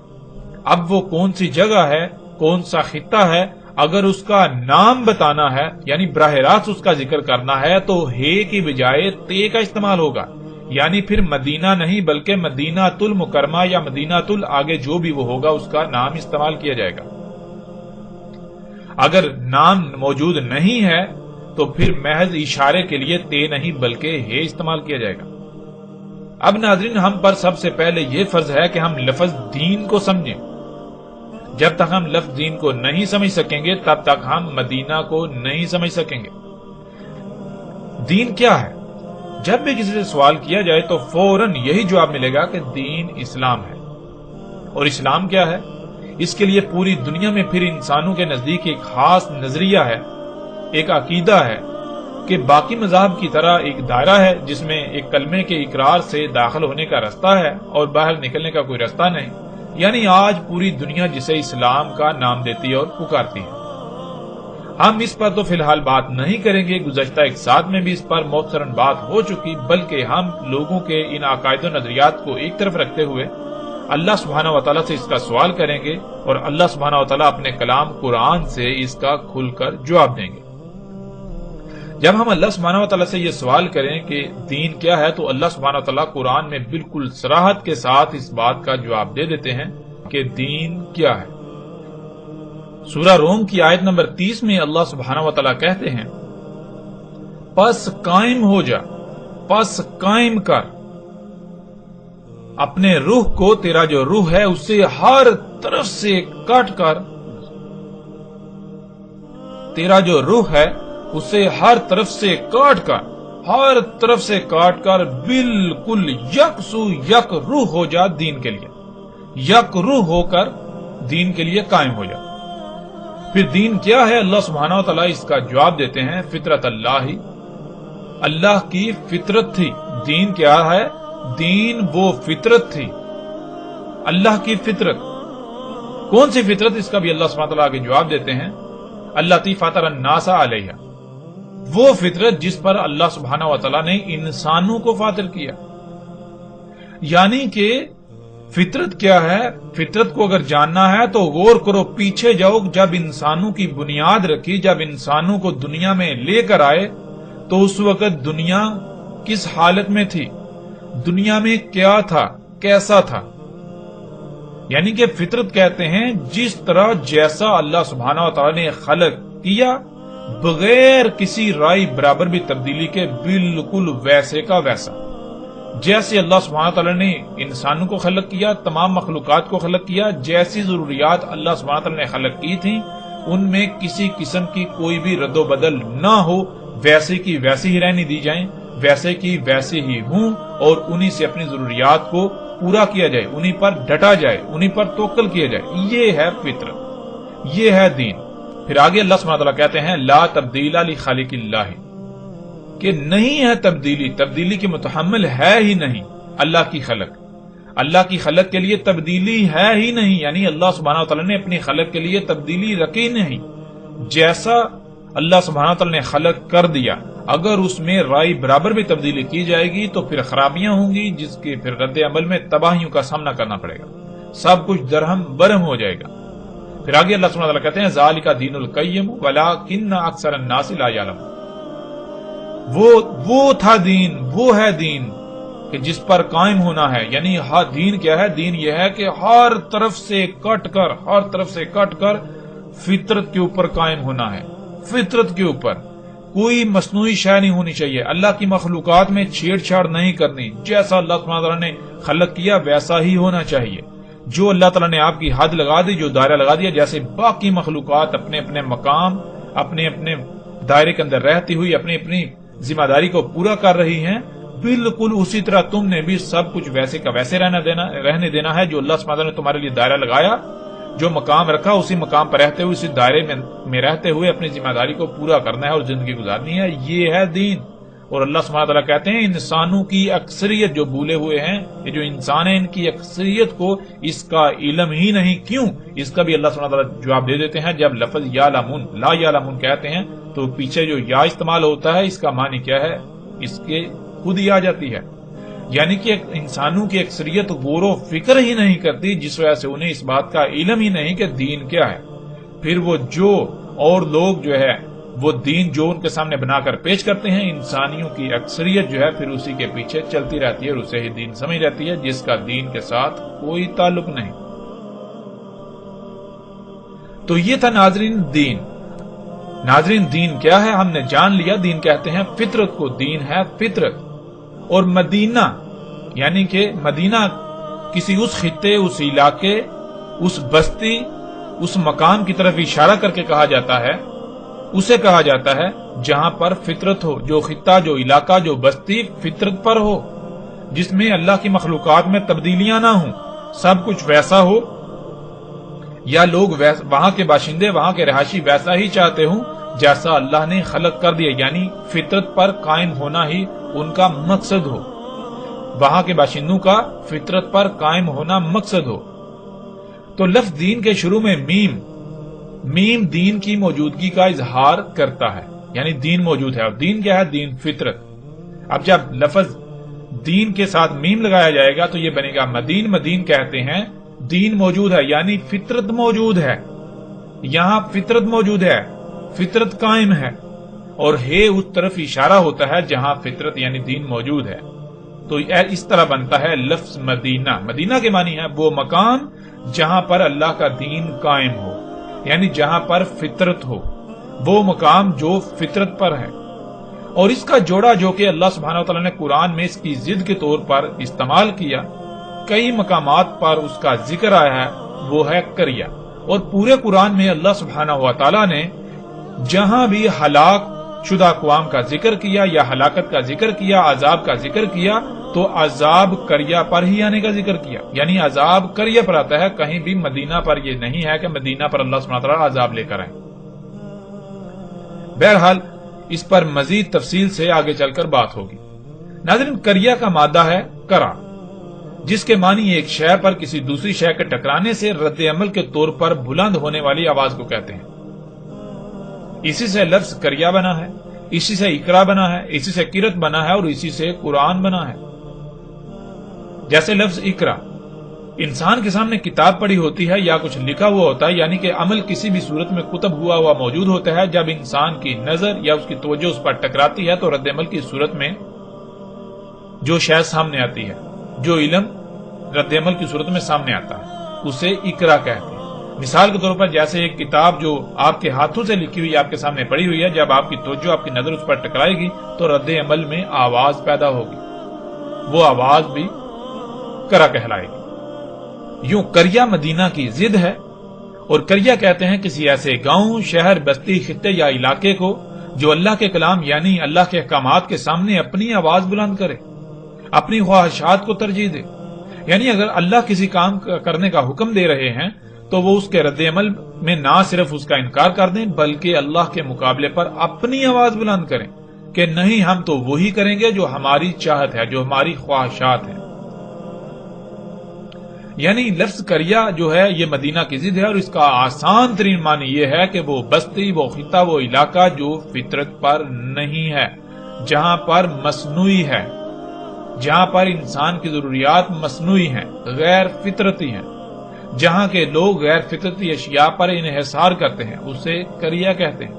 اب وہ کون سی جگہ ہے، کون سا خطہ ہے، اگر اس کا نام بتانا ہے یعنی براہ راست اس کا ذکر کرنا ہے تو ہے کی بجائے تے کا استعمال ہوگا، یعنی پھر مدینہ نہیں بلکہ مدینہ المکرمہ یا مدینہ آگے جو بھی وہ ہوگا اس کا نام استعمال کیا جائے گا۔ اگر نام موجود نہیں ہے تو پھر محض اشارے کے لیے تے نہیں بلکہ ہے استعمال کیا جائے گا۔ اب ناظرین، ہم پر سب سے پہلے یہ فرض ہے کہ ہم لفظ دین کو سمجھیں۔ جب تک ہم لفظ دین کو نہیں سمجھ سکیں گے تب تک ہم مدینہ کو نہیں سمجھ سکیں گے۔ دین کیا ہے؟ جب بھی کسی سے سوال کیا جائے تو فوراً یہی جواب ملے گا کہ دین اسلام ہے۔ اور اسلام کیا ہے؟ اس کے لیے پوری دنیا میں پھر انسانوں کے نزدیک ایک خاص نظریہ ہے، ایک عقیدہ ہے کہ باقی مذاہب کی طرح ایک دائرہ ہے جس میں ایک کلمے کے اقرار سے داخل ہونے کا رستہ ہے اور باہر نکلنے کا کوئی رستہ نہیں، یعنی آج پوری دنیا جسے اسلام کا نام دیتی اور پکارتی ہے۔ ہم اس پر تو فی الحال بات نہیں کریں گے، گزشتہ ایک ساتھ میں بھی اس پر مختصراً بات ہو چکی، بلکہ ہم لوگوں کے ان عقائد و نظریات کو ایک طرف رکھتے ہوئے اللہ سبحانہ و تعالیٰ سے اس کا سوال کریں گے اور اللہ سبحانہ و تعالیٰ اپنے کلام قرآن سے اس کا کھل کر جواب دیں گے۔ جب ہم اللہ سبحانہ و تعالیٰ سے یہ سوال کریں کہ دین کیا ہے تو اللہ سبحانہ و تعالیٰ قرآن میں بالکل صراحت کے ساتھ اس بات کا جواب دے دیتے ہیں کہ دین کیا ہے۔ سورہ روم کی آیت نمبر 30 میں اللہ سبحانہ و تعالیٰ کہتے ہیں، پس قائم ہو جا، پس قائم کر اپنے روح کو، تیرا جو روح ہے اسے ہر طرف سے کاٹ کر، تیرا جو روح ہے اسے ہر طرف سے کاٹ کر، ہر طرف سے کاٹ کر بالکل یکسو یک روح ہو جا دین کے لیے، یک روح ہو کر دین کے لیے قائم ہو جا۔ پھر دین کیا ہے؟ اللہ سبحانہ و تعالیٰ اس کا جواب دیتے ہیں، فطرت اللہ، اللہ کی فطرت تھی۔ دین کیا ہے؟ دین وہ فطرت تھی، اللہ کی فطرت۔ کون سی فطرت؟ اس کا بھی اللہ سبحانہ و تعالیٰ آگے جواب دیتے ہیں، اللاتی فطر الناس علیہا، وہ فطرت جس پر اللہ سبحانہ و تعالیٰ نے انسانوں کو فاطر کیا۔ یعنی کہ فطرت کیا ہے؟ فطرت کو اگر جاننا ہے تو غور کرو، پیچھے جاؤ، جب انسانوں کی بنیاد رکھی، جب انسانوں کو دنیا میں لے کر آئے تو اس وقت دنیا کس حالت میں تھی، دنیا میں کیا تھا، کیسا تھا؟ یعنی کہ فطرت کہتے ہیں جس طرح جیسا اللہ سبحانہ و تعالیٰ نے خلق کیا بغیر کسی رائے برابر بھی تبدیلی کے، بالکل ویسے کا ویسا۔ جیسے اللہ سبحانہ تعالیٰ نے انسانوں کو خلق کیا، تمام مخلوقات کو خلق کیا، جیسی ضروریات اللہ سبحانہ تعالیٰ نے خلق کی تھیں ان میں کسی قسم کی کوئی بھی رد و بدل نہ ہو، ویسے کی ویسی ہی رہنے دی جائیں، ویسے کی ویسے ہی ہوں، اور انہی سے اپنی ضروریات کو پورا کیا جائے، انہی پر ڈٹا جائے، انہی پر توکل کیا جائے۔ یہ ہے فطرت، یہ ہے دین۔ پھر آگے اللہ سبحانہ تعالیٰ کہتے ہیں، لا تبدیل لخالق اللہ، کہ نہیں ہے تبدیلی، تبدیلی کی متحمل ہے ہی نہیں اللہ کی خلق، اللہ کی خلق کے لیے تبدیلی ہے ہی نہیں، یعنی اللہ سبحانہ تعالیٰ نے اپنی خلق کے لیے تبدیلی رکھی نہیں۔ جیسا اللہ سبحانہ تعالیٰ نے خلق کر دیا، اگر اس میں رائے برابر بھی تبدیلی کی جائے گی تو پھر خرابیاں ہوں گی، جس کے پھر رد عمل میں تباہیوں کا سامنا کرنا پڑے گا، سب کچھ درہم برہم ہو جائے گا۔ پھر آگے اللہ سبحانہ تعالیٰ کہتے ہیں، ذالک دین القیم ولکن اکثر الناس لا یعلمون، وہ تھا دین، وہ ہے دین کہ جس پر قائم ہونا ہے۔ یعنی دین کیا ہے؟ دین یہ ہے کہ ہر طرف سے کٹ کر، ہر طرف سے کٹ کر فطرت کے اوپر قائم ہونا ہے، فطرت کے اوپر کوئی مصنوعی شے نہیں ہونی چاہیے، اللہ کی مخلوقات میں چھیڑ چھاڑ نہیں کرنی، جیسا اللہ سبحانہ تعالیٰ نے خلق کیا ویسا ہی ہونا چاہیے۔ جو اللہ تعالیٰ نے آپ کی حد لگا دی، جو دائرہ لگا دیا، جیسے باقی مخلوقات اپنے اپنے مقام، اپنے اپنے دائرے کے اندر رہتی ہوئی اپنی اپنی ذمہ داری کو پورا کر رہی ہیں، بالکل اسی طرح تم نے بھی سب کچھ ویسے کا ویسے رہنے دینا ہے۔ جو اللہ سبحانہ نے تمہارے لیے دائرہ لگایا، جو مقام رکھا، اسی مقام پر رہتے ہوئے، اسی دائرے میں رہتے ہوئے اپنی ذمہ داری کو پورا کرنا ہے اور زندگی گزارنی ہے، یہ ہے دین۔ اور اللہ سبحانہ تعالیٰ کہتے ہیں، انسانوں کی اکثریت جو بھولے ہوئے ہیں، یہ جو انسان ہیں، ان کی اکثریت کو اس کا علم ہی نہیں۔ کیوں؟ اس کا بھی اللہ سبحانہ تعالیٰ جواب دے دیتے ہیں۔ جب لفظ یعلمون، لا یعلمون کہتے ہیں تو پیچھے جو یا استعمال ہوتا ہے، اس کا معنی کیا ہے؟ اس کے خود ہی آ جاتی ہے، یعنی کہ انسانوں کی اکثریت غور و فکر ہی نہیں کرتی، جس وجہ سے انہیں اس بات کا علم ہی نہیں کہ دین کیا ہے۔ پھر وہ جو اور لوگ جو ہے وہ دین جو ان کے سامنے بنا کر پیش کرتے ہیں، انسانیوں کی اکثریت جو ہے پھر اسی کے پیچھے چلتی رہتی ہے اور اسے ہی دین سمجھ رہتی ہے، جس کا دین کے ساتھ کوئی تعلق نہیں۔ تو یہ تھا ناظرین دین۔ ناظرین دین کیا ہے ہم نے جان لیا، دین کہتے ہیں فطرت کو، دین ہے فطرت۔ اور مدینہ یعنی کہ مدینہ کسی اس خطے، اس علاقے، اس بستی، اس مقام کی طرف اشارہ کر کے کہا جاتا ہے، اسے کہا جاتا ہے جہاں پر فطرت ہو، جو خطہ، جو علاقہ، جو بستی فطرت پر ہو، جس میں اللہ کی مخلوقات میں تبدیلیاں نہ ہوں، سب کچھ ویسا ہو، یا لوگ وہاں کے باشندے، وہاں کے رہائشی ویسا ہی چاہتے ہوں جیسا اللہ نے خلق کر دیا، یعنی فطرت پر قائم ہونا ہی ان کا مقصد ہو، وہاں کے باشندوں کا فطرت پر قائم ہونا مقصد ہو۔ تو لفظ دین کے شروع میں میم دین کی موجودگی کا اظہار کرتا ہے، یعنی دین موجود ہے۔ اور دین کیا ہے؟ دین فطرت۔ اب جب لفظ دین کے ساتھ میم لگایا جائے گا تو یہ بنے گا مدین. مدین کہتے ہیں دین موجود ہے یعنی فطرت موجود ہے. یہاں فطرت موجود ہے, فطرت قائم ہے, اور ہے اس طرف اشارہ ہوتا ہے جہاں فطرت یعنی دین موجود ہے. تو اس طرح بنتا ہے لفظ مدینہ. مدینہ کے معنی ہے وہ مکان جہاں پر اللہ کا دین قائم ہو, یعنی جہاں پر فطرت ہو, وہ مقام جو فطرت پر ہے. اور اس کا جوڑا جو کہ اللہ سبحانہ وتعالی نے قرآن میں اس کی ضد کے طور پر استعمال کیا, کئی مقامات پر اس کا ذکر آیا ہے, وہ ہے قریہ. اور پورے قرآن میں اللہ سبحانہ وتعالی نے جہاں بھی ہلاک شدہ اقوام کا ذکر کیا یا ہلاکت کا ذکر کیا, عذاب کا ذکر کیا, تو عذاب قریہ پر ہی آنے کا ذکر کیا, یعنی عذاب قریہ پر آتا ہے. کہیں بھی مدینہ پر یہ نہیں ہے کہ مدینہ پر اللہ سبحانہ وتعالی عذاب لے کر آئیں. بہرحال اس پر مزید تفصیل سے آگے چل کر بات ہوگی. ناظرین, قریہ کا مادہ ہے کرا, جس کے معنی ایک شے پر کسی دوسری شے کے ٹکرانے سے رد عمل کے طور پر بلند ہونے والی آواز کو کہتے ہیں. اسی سے لفظ قریہ بنا ہے, اسی سے اقرا بنا ہے, اسی سے قرت بنا ہے, اور اسی سے قرآن بنا ہے. جیسے لفظ اقرا انسان کے سامنے کتاب پڑی ہوتی ہے یا کچھ لکھا ہوا ہوتا ہے, یعنی کہ عمل کسی بھی صورت میں کتب ہوا موجود ہوتا ہے. جب انسان کی نظر یا اس کی توجہ اس پر ٹکراتی ہے تو رد عمل کی صورت میں جو شے سامنے آتی ہے, جو علم رد عمل کی صورت میں سامنے آتا ہے, اسے اقرا کہتے ہیں. مثال کے طور پر جیسے ایک کتاب جو آپ کے ہاتھوں سے لکھی ہوئی آپ کے سامنے پڑی ہوئی ہے, جب آپ کی توجہ آپ کی نظر اس پر ٹکرائے گی تو رد عمل میں آواز پیدا ہوگی, وہ آواز بھی قرا کہلائے گی. یوں قریہ مدینہ کی ضد ہے, اور قریہ کہتے ہیں کسی ایسے گاؤں, شہر, بستی, خطے یا علاقے کو جو اللہ کے کلام یعنی اللہ کے احکامات کے سامنے اپنی آواز بلند کرے, اپنی خواہشات کو ترجیح دے. یعنی اگر اللہ کسی کام کرنے کا حکم دے رہے ہیں تو وہ اس کے رد عمل میں نہ صرف اس کا انکار کر دیں بلکہ اللہ کے مقابلے پر اپنی آواز بلند کریں کہ نہیں, ہم تو وہی کریں گے جو ہماری چاہت ہے, جو ہماری خواہشات ہیں. یعنی لفظ قریہ جو ہے یہ مدینہ کی ضد ہے, اور اس کا آسان ترین معنی یہ ہے کہ وہ بستی, وہ خطہ, وہ علاقہ جو فطرت پر نہیں ہے, جہاں پر مصنوعی ہے, جہاں پر انسان کی ضروریات مصنوعی ہیں, غیر فطرتی ہیں, جہاں کے لوگ غیر فطرتی اشیاء پر انحصار کرتے ہیں, اسے قریہ کہتے ہیں.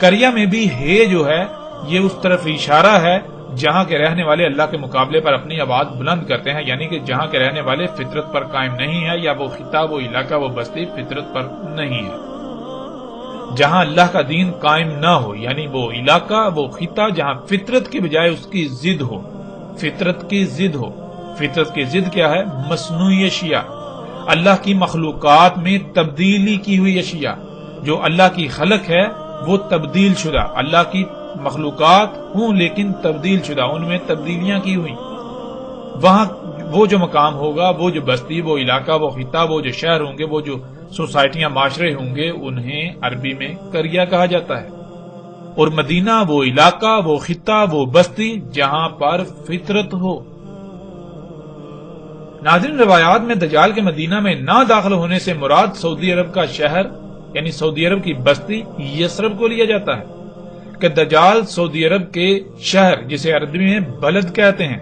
قریہ میں بھی ہے جو ہے یہ اس طرف اشارہ ہے جہاں کے رہنے والے اللہ کے مقابلے پر اپنی آواز بلند کرتے ہیں, یعنی کہ جہاں کے رہنے والے فطرت پر قائم نہیں ہے, یا وہ خطہ, وہ علاقہ, وہ بستی فطرت پر نہیں ہے. جہاں اللہ کا دین قائم نہ ہو, یعنی وہ علاقہ, وہ خطہ جہاں فطرت کی بجائے اس کی ضد ہو, فطرت کی ضد ہو. فطرت کی ضد کیا ہے؟ مصنوعی اشیاء, اللہ کی مخلوقات میں تبدیلی کی ہوئی اشیاء. جو اللہ کی خلق ہے وہ تبدیل شدہ, اللہ کی مخلوقات ہوں لیکن تبدیل شدہ, ان میں تبدیلیاں کی ہوئی. وہاں وہ جو مقام ہوگا, وہ جو بستی, وہ علاقہ, وہ خطہ, وہ جو شہر ہوں گے, وہ جو سوسائٹیاں, معاشرے ہوں گے, انہیں عربی میں قریہ کہا جاتا ہے. اور مدینہ وہ علاقہ, وہ خطہ, وہ بستی جہاں پر فطرت ہو. ناظرین, روایات میں دجال کے مدینہ میں نہ داخل ہونے سے مراد سعودی عرب کا شہر یعنی سعودی عرب کی بستی یثرب کو لیا جاتا ہے کہ دجال سعودی عرب کے شہر جسے عربی میں بلد کہتے ہیں,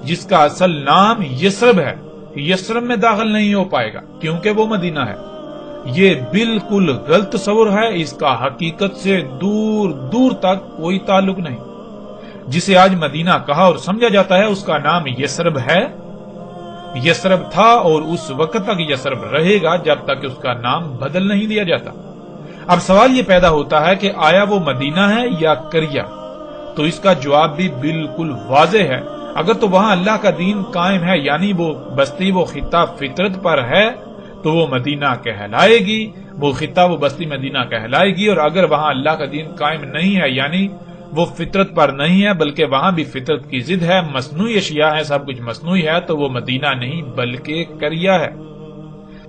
جس کا اصل نام یثرب ہے, یثرب میں داخل نہیں ہو پائے گا کیونکہ وہ مدینہ ہے. یہ بالکل غلط تصور ہے, اس کا حقیقت سے دور دور تک کوئی تعلق نہیں. جسے آج مدینہ کہا اور سمجھا جاتا ہے اس کا نام یثرب ہے, یثرب تھا اور اس وقت تک یثرب رہے گا جب تک اس کا نام بدل نہیں دیا جاتا. اب سوال یہ پیدا ہوتا ہے کہ آیا وہ مدینہ ہے یا قریہ؟ تو اس کا جواب بھی بالکل واضح ہے. اگر تو وہاں اللہ کا دین قائم ہے یعنی وہ بستی, وہ خطہ فطرت پر ہے تو وہ مدینہ کہلائے گی, وہ خطہ, وہ بستی مدینہ کہلائے گی. اور اگر وہاں اللہ کا دین قائم نہیں ہے یعنی وہ فطرت پر نہیں ہے بلکہ وہاں بھی فطرت کی ضد ہے, مصنوعی اشیاء ہے, سب کچھ مصنوعی ہے, تو وہ مدینہ نہیں بلکہ قریہ ہے.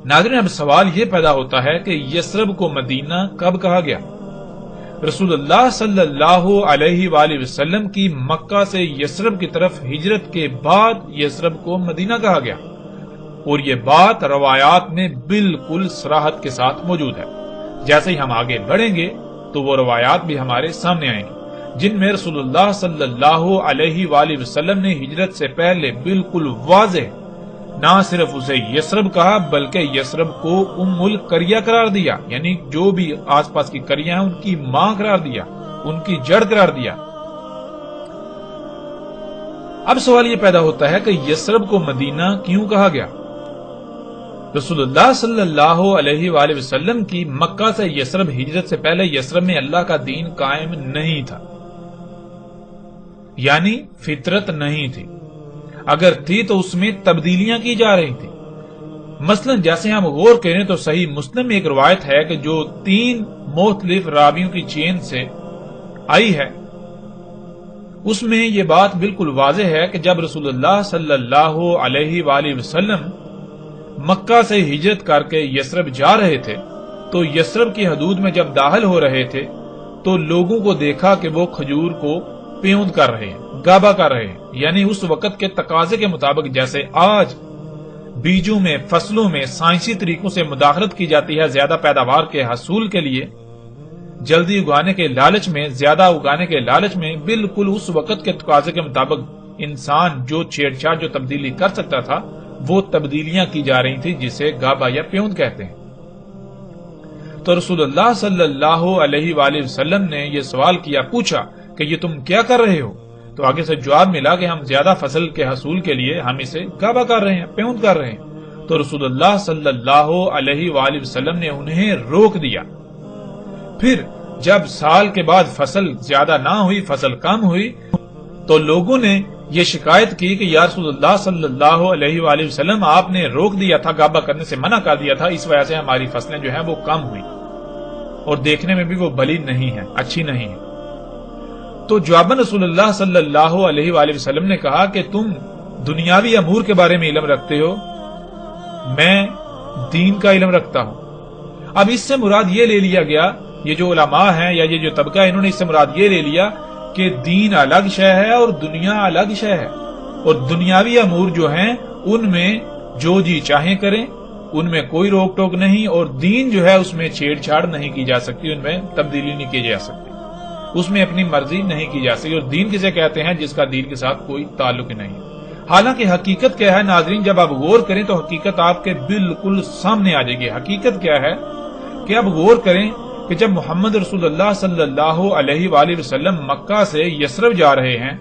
ناظرین, اب سوال یہ پیدا ہوتا ہے کہ یثرب کو مدینہ کب کہا گیا؟ رسول اللہ صلی اللہ علیہ وآلہ وسلم کی مکہ سے یثرب کی طرف ہجرت کے بعد یثرب کو مدینہ کہا گیا, اور یہ بات روایات میں بالکل صراحت کے ساتھ موجود ہے. جیسے ہی ہم آگے بڑھیں گے تو وہ روایات بھی ہمارے سامنے آئیں گی. جن میں رسول اللہ صلی اللہ علیہ وآلہ وسلم نے ہجرت سے پہلے بالکل واضح نہ صرف اسے یثرب کہا بلکہ یثرب کو ام القریہ قرار دیا، یعنی جو بھی آس پاس کی قریہ ہیں ان کی ماں قرار دیا، ان کی جڑ قرار دیا۔ اب سوال یہ پیدا ہوتا ہے کہ یثرب کو مدینہ کیوں کہا گیا؟ رسول اللہ صلی اللہ علیہ وآلہ وسلم کی مکہ سے یثرب ہجرت سے پہلے یثرب میں اللہ کا دین قائم نہیں تھا، یعنی فطرت نہیں تھی، اگر تھی تو اس میں تبدیلیاں کی جا رہی تھی۔ مثلا جیسے ہم غور کریں تو صحیح مسلم میں ایک روایت ہے کہ جو 3 مختلف راویوں کی چین سے آئی ہے، اس میں یہ بات بالکل واضح ہے کہ جب رسول اللہ صلی اللہ علیہ وآلہ وسلم مکہ سے ہجرت کر کے یثرب جا رہے تھے تو یثرب کی حدود میں جب داخل ہو رہے تھے تو لوگوں کو دیکھا کہ وہ کھجور کو پیوند کر رہے ہیں، گابا کر رہے ہیں، یعنی اس وقت کے تقاضے کے مطابق جیسے آج بیجوں میں، فصلوں میں سائنسی طریقوں سے مداخلت کی جاتی ہے زیادہ پیداوار کے حصول کے لیے، جلدی اگانے کے لالچ میں، زیادہ اگانے کے لالچ میں، بالکل اس وقت کے تقاضے کے مطابق انسان جو چھیڑ چھاڑ جو تبدیلی کر سکتا تھا وہ تبدیلیاں کی جا رہی تھی، جسے گابا یا پیوند کہتے ہیں۔ تو رسول اللہ صلی اللہ علیہ وآلہ وسلم نے یہ سوال کیا، پوچھا کہ یہ تم کیا کر رہے ہو؟ تو آگے سے جواب ملا کہ ہم زیادہ فصل کے حصول کے لیے ہم اسے گابا کر رہے ہیں، پیوند کر رہے ہیں۔ تو رسول اللہ صلی اللہ علیہ وآلہ وسلم نے انہیں روک دیا۔ پھر جب سال کے بعد فصل زیادہ نہ ہوئی، فصل کم ہوئی، تو لوگوں نے یہ شکایت کی کہ یا رسول اللہ صلی اللہ علیہ وآلہ وسلم آپ نے روک دیا تھا، گابا کرنے سے منع کر دیا تھا، اس وجہ سے ہماری فصلیں جو ہیں وہ کم ہوئی اور دیکھنے میں بھی وہ بلی نہیں ہے، اچھی نہیں ہے۔ تو جواباً رسول اللہ صلی اللہ علیہ وآلہ وسلم نے کہا کہ تم دنیاوی امور کے بارے میں علم رکھتے ہو، میں دین کا علم رکھتا ہوں۔ اب اس سے مراد یہ لے لیا گیا، یہ جو علماء ہیں یا یہ جو طبقہ ہے انہوں نے اس سے مراد یہ لے لیا کہ دین الگ شے ہے اور دنیا الگ شے ہے، اور دنیاوی امور جو ہیں ان میں جو جی چاہیں کریں، ان میں کوئی روک ٹوک نہیں، اور دین جو ہے اس میں چھیڑ چھاڑ نہیں کی جا سکتی، ان میں تبدیلی نہیں کی جا سکتی، اس میں اپنی مرضی نہیں کی جا سکتی۔ اور دین کسے کہتے ہیں؟ جس کا دین کے ساتھ کوئی تعلق نہیں۔ حالانکہ حقیقت کیا ہے ناظرین، جب آپ غور کریں تو حقیقت آپ کے بالکل سامنے آ جائے گی۔ حقیقت کیا ہے کہ آپ غور کریں کہ جب محمد رسول اللہ صلی اللہ علیہ وآلہ وسلم مکہ سے یثرب جا رہے ہیں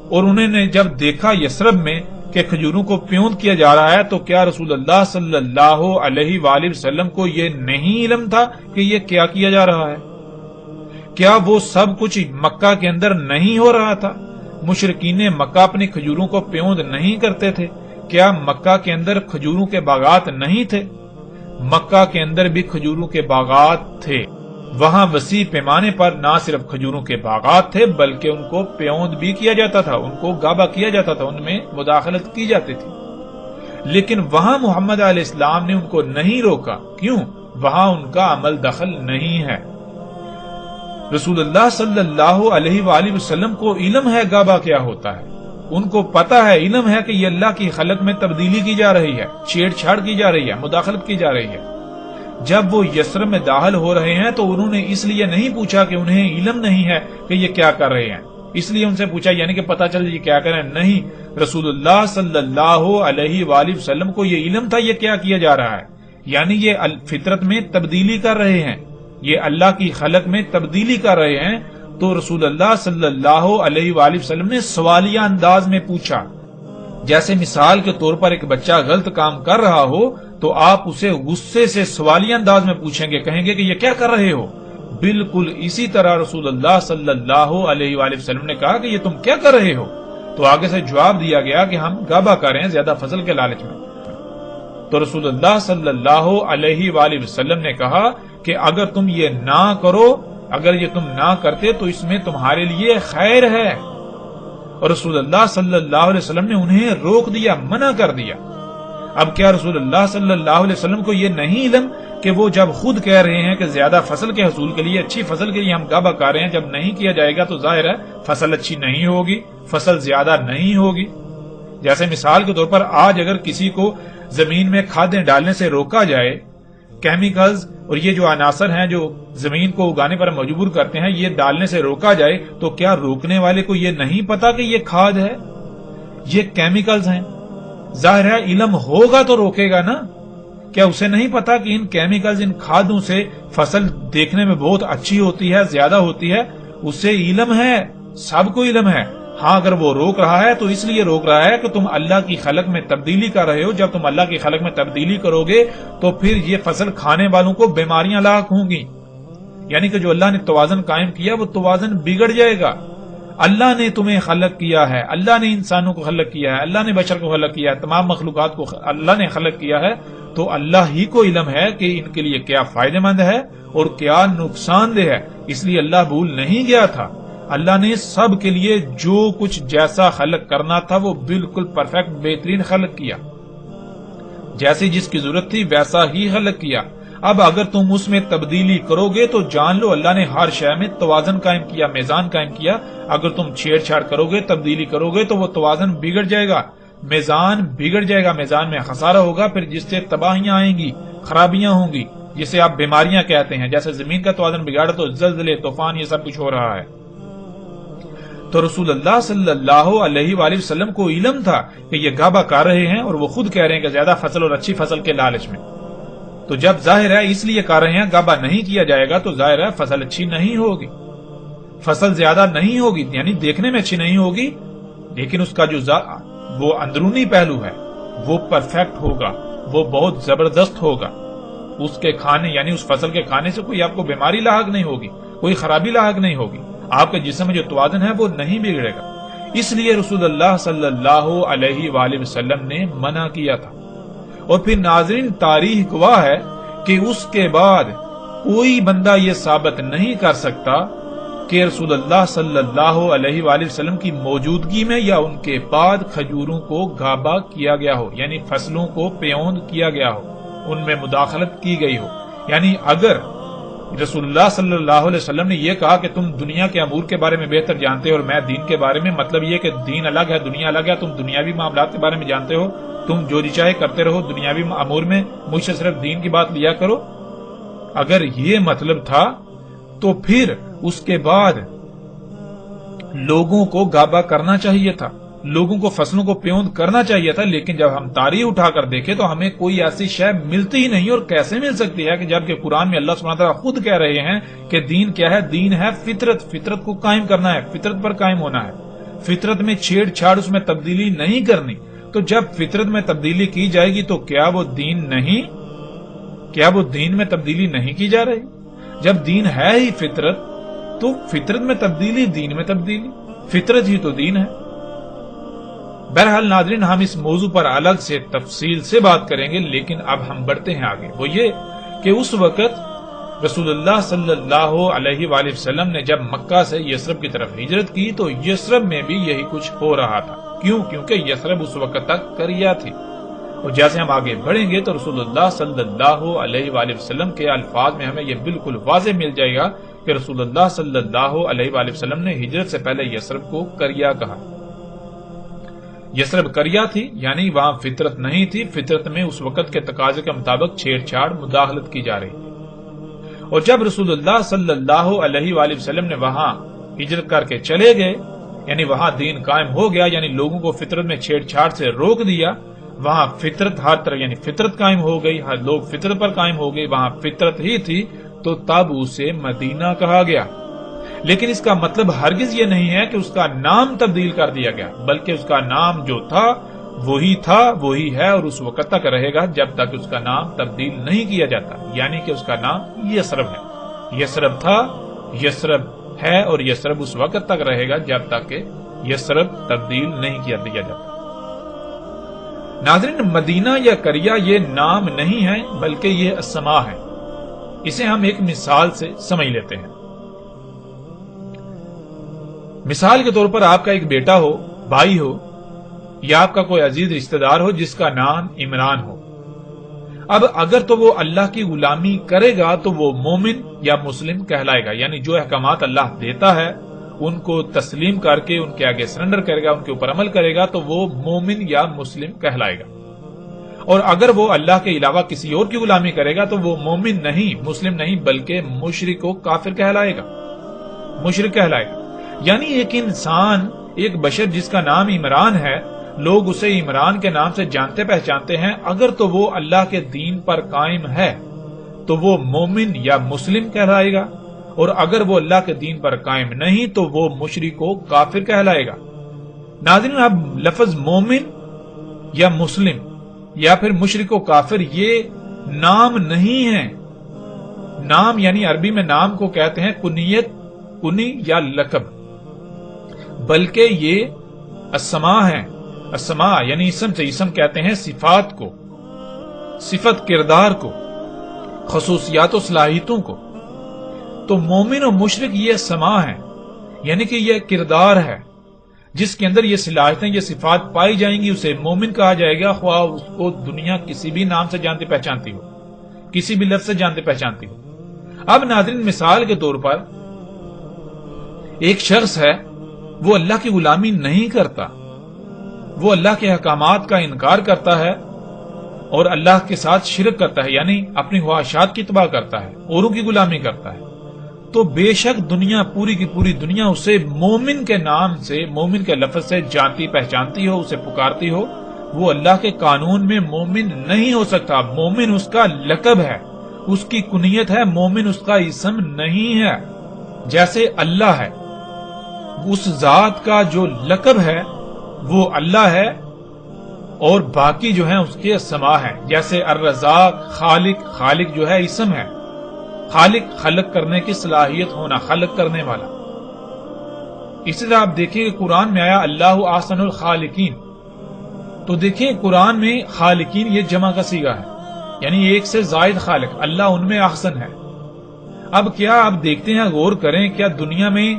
اور انہوں نے جب دیکھا یثرب میں کہ کھجوروں کو پیوند کیا جا رہا ہے، تو کیا رسول اللہ صلی اللہ علیہ وآلہ وسلم کو یہ نہیں علم تھا کہ یہ کیا کیا جا رہا ہے؟ کیا وہ سب کچھ مکہ کے اندر نہیں ہو رہا تھا؟ مشرکین مکہ اپنی کھجوروں کو پیوند نہیں کرتے تھے؟ کیا مکہ کے اندر کھجوروں کے باغات نہیں تھے؟ مکہ کے اندر بھی کھجوروں کے باغات تھے، وہاں وسیع پیمانے پر نہ صرف کھجوروں کے باغات تھے بلکہ ان کو پیوند بھی کیا جاتا تھا، ان کو گابا کیا جاتا تھا، ان میں مداخلت کی جاتی تھی۔ لیکن وہاں محمد علیہ السلام نے ان کو نہیں روکا، کیوں؟ وہاں ان کا عمل دخل نہیں ہے۔ رسول اللہ صلی اللہ علیہ وآلہ وسلم کو علم ہے گابا کیا ہوتا ہے، ان کو پتا ہے، علم ہے کہ یہ اللہ کی خلق میں تبدیلی کی جا رہی ہے، چھیڑ چھاڑ کی جا رہی ہے، مداخلت کی جا رہی ہے۔ جب وہ یثرب میں داخل ہو رہے ہیں تو انہوں نے اس لیے نہیں پوچھا کہ انہیں علم نہیں ہے کہ یہ کیا کر رہے ہیں، اس لیے ان سے پوچھا یعنی کہ پتا چل یہ کیا کر رہے ہیں، نہیں، رسول اللہ صلی اللہ علیہ وآلہ وسلم کو یہ علم تھا یہ کیا کیا جا رہا ہے، یعنی یہ فطرت میں تبدیلی کر رہے ہیں، یہ اللہ کی خلق میں تبدیلی کر رہے ہیں۔ تو رسول اللہ صلی اللہ علیہ وآلہ وسلم نے سوالیہ انداز میں پوچھا، جیسے مثال کے طور پر ایک بچہ غلط کام کر رہا ہو تو آپ اسے غصے سے سوالیہ انداز میں پوچھیں گے، کہیں گے کہ یہ کیا کر رہے ہو؟ بالکل اسی طرح رسول اللہ صلی اللہ علیہ وآلہ وسلم نے کہا کہ یہ تم کیا کر رہے ہو؟ تو آگے سے جواب دیا گیا کہ ہم گابا کر رہے ہیں زیادہ فصل کے لالچ میں۔ تو رسول اللہ صلی اللہ علیہ وآلہ وسلم نے کہا کہ اگر تم یہ نہ کرو، اگر یہ تم نہ کرتے تو اس میں تمہارے لیے خیر ہے، اور رسول اللہ صلی اللہ علیہ وسلم نے انہیں روک دیا، منع کر دیا۔ اب کیا رسول اللہ صلی اللہ علیہ وسلم کو یہ نہیں علم کہ وہ جب خود کہہ رہے ہیں کہ زیادہ فصل کے حصول کے لیے، اچھی فصل کے لیے ہم گابا کر رہے ہیں، جب نہیں کیا جائے گا تو ظاہر ہے فصل اچھی نہیں ہوگی، فصل زیادہ نہیں ہوگی۔ جیسے مثال کے طور پر آج اگر کسی کو زمین میں کھادیں ڈالنے سے روکا جائے کیمیکلز اور یہ جو عناصر ہیں جو زمین کو اگانے پر مجبور کرتے ہیں، یہ ڈالنے سے روکا جائے، تو کیا روکنے والے کو یہ نہیں پتا کہ یہ کھاد ہے، یہ کیمیکلز ہیں؟ ظاہر ہے علم ہوگا تو روکے گا نا۔ کیا اسے نہیں پتا کہ ان کیمیکلز، ان کھادوں سے فصل دیکھنے میں بہت اچھی ہوتی ہے، زیادہ ہوتی ہے؟ اسے علم ہے، سب کو علم ہے۔ ہاں اگر وہ روک رہا ہے تو اس لیے روک رہا ہے کہ تم اللہ کی خلق میں تبدیلی کر رہے ہو۔ جب تم اللہ کی خلق میں تبدیلی کرو گے تو پھر یہ فصل کھانے والوں کو بیماریاں لاحق ہوں گی، یعنی کہ جو اللہ نے توازن قائم کیا وہ توازن بگڑ جائے گا۔ اللہ نے تمہیں خلق کیا ہے، اللہ نے انسانوں کو خلق کیا ہے، اللہ نے بشر کو خلق کیا ہے، تمام مخلوقات کو اللہ نے خلق کیا ہے، تو اللہ ہی کو علم ہے کہ ان کے لیے کیا فائدہ مند ہے اور کیا نقصان دہ ہے۔ اس لیے اللہ بھول نہیں گیا تھا، اللہ نے سب کے لیے جو کچھ جیسا خلق کرنا تھا وہ بالکل پرفیکٹ بہترین خلق کیا، جیسی جس کی ضرورت تھی ویسا ہی خلق کیا۔ اب اگر تم اس میں تبدیلی کرو گے تو جان لو اللہ نے ہر شے میں توازن قائم کیا، میزان قائم کیا۔ اگر تم چھیڑ چھاڑ کرو گے، تبدیلی کرو گے تو وہ توازن بگڑ جائے گا، میزان بگڑ جائے گا، میزان میں خسارہ ہوگا، پھر جس سے تباہیاں آئیں گی، خرابیاں ہوں گی، جسے آپ بیماریاں کہتے ہیں۔ جیسے زمین کا توازن بگاڑا تو زلزلے، طوفان، یہ سب کچھ ہو رہا ہے۔ تو رسول اللہ صلی اللہ علیہ وآلہ وسلم کو علم تھا کہ یہ غابہ کر رہے ہیں، اور وہ خود کہہ رہے ہیں کہ زیادہ فصل اور اچھی فصل کے لالچ میں۔ تو جب ظاہر ہے اس لیے کر رہے ہیں، غابہ نہیں کیا جائے گا تو ظاہر ہے فصل اچھی نہیں ہوگی، فصل زیادہ نہیں ہوگی، یعنی دیکھنے میں اچھی نہیں ہوگی، لیکن اس کا جو وہ اندرونی پہلو ہے وہ پرفیکٹ ہوگا، وہ بہت زبردست ہوگا۔ اس کے کھانے یعنی اس فصل کے کھانے سے کوئی آپ کو بیماری لاحق نہیں ہوگی، کوئی خرابی لاحق نہیں ہوگی، آپ کے جسم میں جو توازن ہے وہ نہیں بگڑے گا۔ اس لیے رسول اللہ صلی اللہ علیہ وآلہ وسلم نے منع کیا تھا۔ اور پھر ناظرین تاریخ گواہ ہے کہ اس کے بعد کوئی بندہ یہ ثابت نہیں کر سکتا کہ رسول اللہ صلی اللہ علیہ وآلہ وسلم کی موجودگی میں یا ان کے بعد کھجوروں کو غابہ کیا گیا ہو، یعنی فصلوں کو پیوند کیا گیا ہو، ان میں مداخلت کی گئی ہو۔ یعنی اگر رسول اللہ صلی اللہ علیہ وسلم نے یہ کہا کہ تم دنیا کے امور کے بارے میں بہتر جانتے ہو اور میں دین کے بارے میں، مطلب یہ کہ دین الگ ہے، دنیا الگ ہے، تم دنیاوی معاملات کے بارے میں جانتے ہو، تم جو جی چاہے کرتے رہو، دنیاوی امور میں مجھ سے صرف دین کی بات لیا کرو، اگر یہ مطلب تھا تو پھر اس کے بعد لوگوں کو غابہ کرنا چاہیے تھا، لوگوں کو فصلوں کو پیوند کرنا چاہیے تھا۔ لیکن جب ہم تاریخ اٹھا کر دیکھیں تو ہمیں کوئی ایسی شے ملتی ہی نہیں، اور کیسے مل سکتی ہے کہ جبکہ قرآن میں اللہ سبحانہ وتعالیٰ خود کہہ رہے ہیں کہ دین کیا ہے؟ دین ہے فطرت، فطرت کو قائم کرنا ہے، فطرت پر قائم ہونا ہے، فطرت میں چھیڑ چھاڑ، اس میں تبدیلی نہیں کرنی۔ تو جب فطرت میں تبدیلی کی جائے گی تو کیا وہ دین نہیں؟ کیا وہ دین میں تبدیلی نہیں کی جا رہی؟ جب دین ہے ہی فطرت تو فطرت میں تبدیلی، دین میں تبدیلی، فطرت ہی تو دین ہے۔ بہرحال ناظرین ہم اس موضوع پر الگ سے تفصیل سے بات کریں گے، لیکن اب ہم بڑھتے ہیں آگے۔ وہ یہ کہ اس وقت رسول اللہ صلی اللہ علیہ وآلہ وسلم نے جب مکہ سے یثرب کی طرف ہجرت کی تو یثرب میں بھی یہی کچھ ہو رہا تھا۔ کیوں؟ کیونکہ یثرب اس وقت تک قریہ تھی، اور جیسے ہم آگے بڑھیں گے تو رسول اللہ صلی اللہ علیہ وآلہ وسلم کے الفاظ میں ہمیں یہ بالکل واضح مل جائے گا کہ رسول اللہ صلی اللہ علیہ وآلہ وسلم نے ہجرت سے پہلے یثرب کو قریہ کہا۔ یثرب قریہ تھی، یعنی وہاں فطرت نہیں تھی، فطرت میں اس وقت کے تقاضے کے مطابق چھیڑ چھاڑ، مداخلت کی جا رہی تھی۔ اور جب رسول اللہ صلی اللہ علیہ وآلہ وسلم نے وہاں ہجرت کر کے چلے گئے، یعنی وہاں دین قائم ہو گیا، یعنی لوگوں کو فطرت میں چھیڑ چھاڑ سے روک دیا، وہاں فطرت ہر طرف یعنی فطرت قائم ہو گئی، ہر لوگ فطرت پر قائم ہو گئے، وہاں فطرت ہی تھی، تو تب اسے مدینہ کہا گیا۔ لیکن اس کا مطلب ہرگز یہ نہیں ہے کہ اس کا نام تبدیل کر دیا گیا، بلکہ اس کا نام جو تھا، وہی ہے اور اس وقت تک رہے گا جب تک اس کا نام تبدیل نہیں کیا جاتا، یعنی کہ اس کا نام یثرب ہے، یثرب تھا، یثرب ہے، اور یثرب اس وقت تک رہے گا جب تک کہ یثرب تبدیل نہیں کیا دیا جاتا۔ ناظرین مدینہ یا قریہ یہ نام نہیں ہے بلکہ یہ اسما ہے۔ اسے ہم ایک مثال سے سمجھ لیتے ہیں۔ مثال کے طور پر آپ کا ایک بیٹا ہو، بھائی ہو، یا آپ کا کوئی عزیز رشتہ دار ہو جس کا نام عمران ہو۔ اب اگر تو وہ اللہ کی غلامی کرے گا تو وہ مومن یا مسلم کہلائے گا، یعنی جو احکامات اللہ دیتا ہے ان کو تسلیم کر کے ان کے آگے سرنڈر کرے گا، ان کے اوپر عمل کرے گا تو وہ مومن یا مسلم کہلائے گا۔ اور اگر وہ اللہ کے علاوہ کسی اور کی غلامی کرے گا تو وہ مومن نہیں، مسلم نہیں، بلکہ مشرک و کافر کہلائے گا، مشرک کہلائے گا۔ یعنی ایک انسان، ایک بشر جس کا نام عمران ہے، لوگ اسے عمران کے نام سے جانتے پہچانتے ہیں، اگر تو وہ اللہ کے دین پر قائم ہے تو وہ مومن یا مسلم کہلائے گا، اور اگر وہ اللہ کے دین پر قائم نہیں تو وہ مشرک و کافر کہلائے گا۔ ناظرین، اب لفظ مومن یا مسلم یا پھر مشرک و کافر یہ نام نہیں ہے۔ نام یعنی عربی میں نام کو کہتے ہیں کنیت، کنی یا لقب، بلکہ یہ اسماء ہے۔ اسماء یعنی اسم سے، اسم کہتے ہیں صفات کو، صفت کردار کو، خصوصیات و صلاحیتوں کو۔ تو مومن و مشرک یہ اسماء ہے، یعنی کہ یہ کردار ہے جس کے اندر یہ صلاحیتیں، یہ صفات پائی جائیں گی، اسے مومن کہا جائے گا، خواہ اس کو دنیا کسی بھی نام سے جانتی پہچانتی ہو، کسی بھی لفظ سے جانتی پہچانتی ہو۔ اب ناظرین، مثال کے طور پر ایک شخص ہے، وہ اللہ کی غلامی نہیں کرتا، وہ اللہ کے احکامات کا انکار کرتا ہے اور اللہ کے ساتھ شرک کرتا ہے، یعنی اپنی خواہشات کی اتباع کرتا ہے، اوروں کی غلامی کرتا ہے، تو بے شک دنیا، پوری کی پوری دنیا اسے مومن کے نام سے، مومن کے لفظ سے جانتی پہچانتی ہو، اسے پکارتی ہو، وہ اللہ کے قانون میں مومن نہیں ہو سکتا۔ مومن اس کا لقب ہے، اس کی کنیت ہے، مومن اس کا اسم نہیں ہے۔ جیسے اللہ ہے، اس ذات کا جو لقب ہے وہ اللہ ہے، اور باقی جو ہیں اس کے اسماء ہیں، جیسے الرزاق، خالق، خالق جو ہے اسم ہے، خالق خلق کرنے کی صلاحیت ہونا، خلق کرنے والا۔ اسی طرح آپ دیکھیں کہ قرآن میں آیا اللہ احسن الخالقین، تو دیکھیں قرآن میں خالقین یہ جمع کا صیغہ ہے، یعنی ایک سے زائد خالق، اللہ ان میں احسن ہے۔ اب کیا آپ دیکھتے ہیں، غور کریں، کیا دنیا میں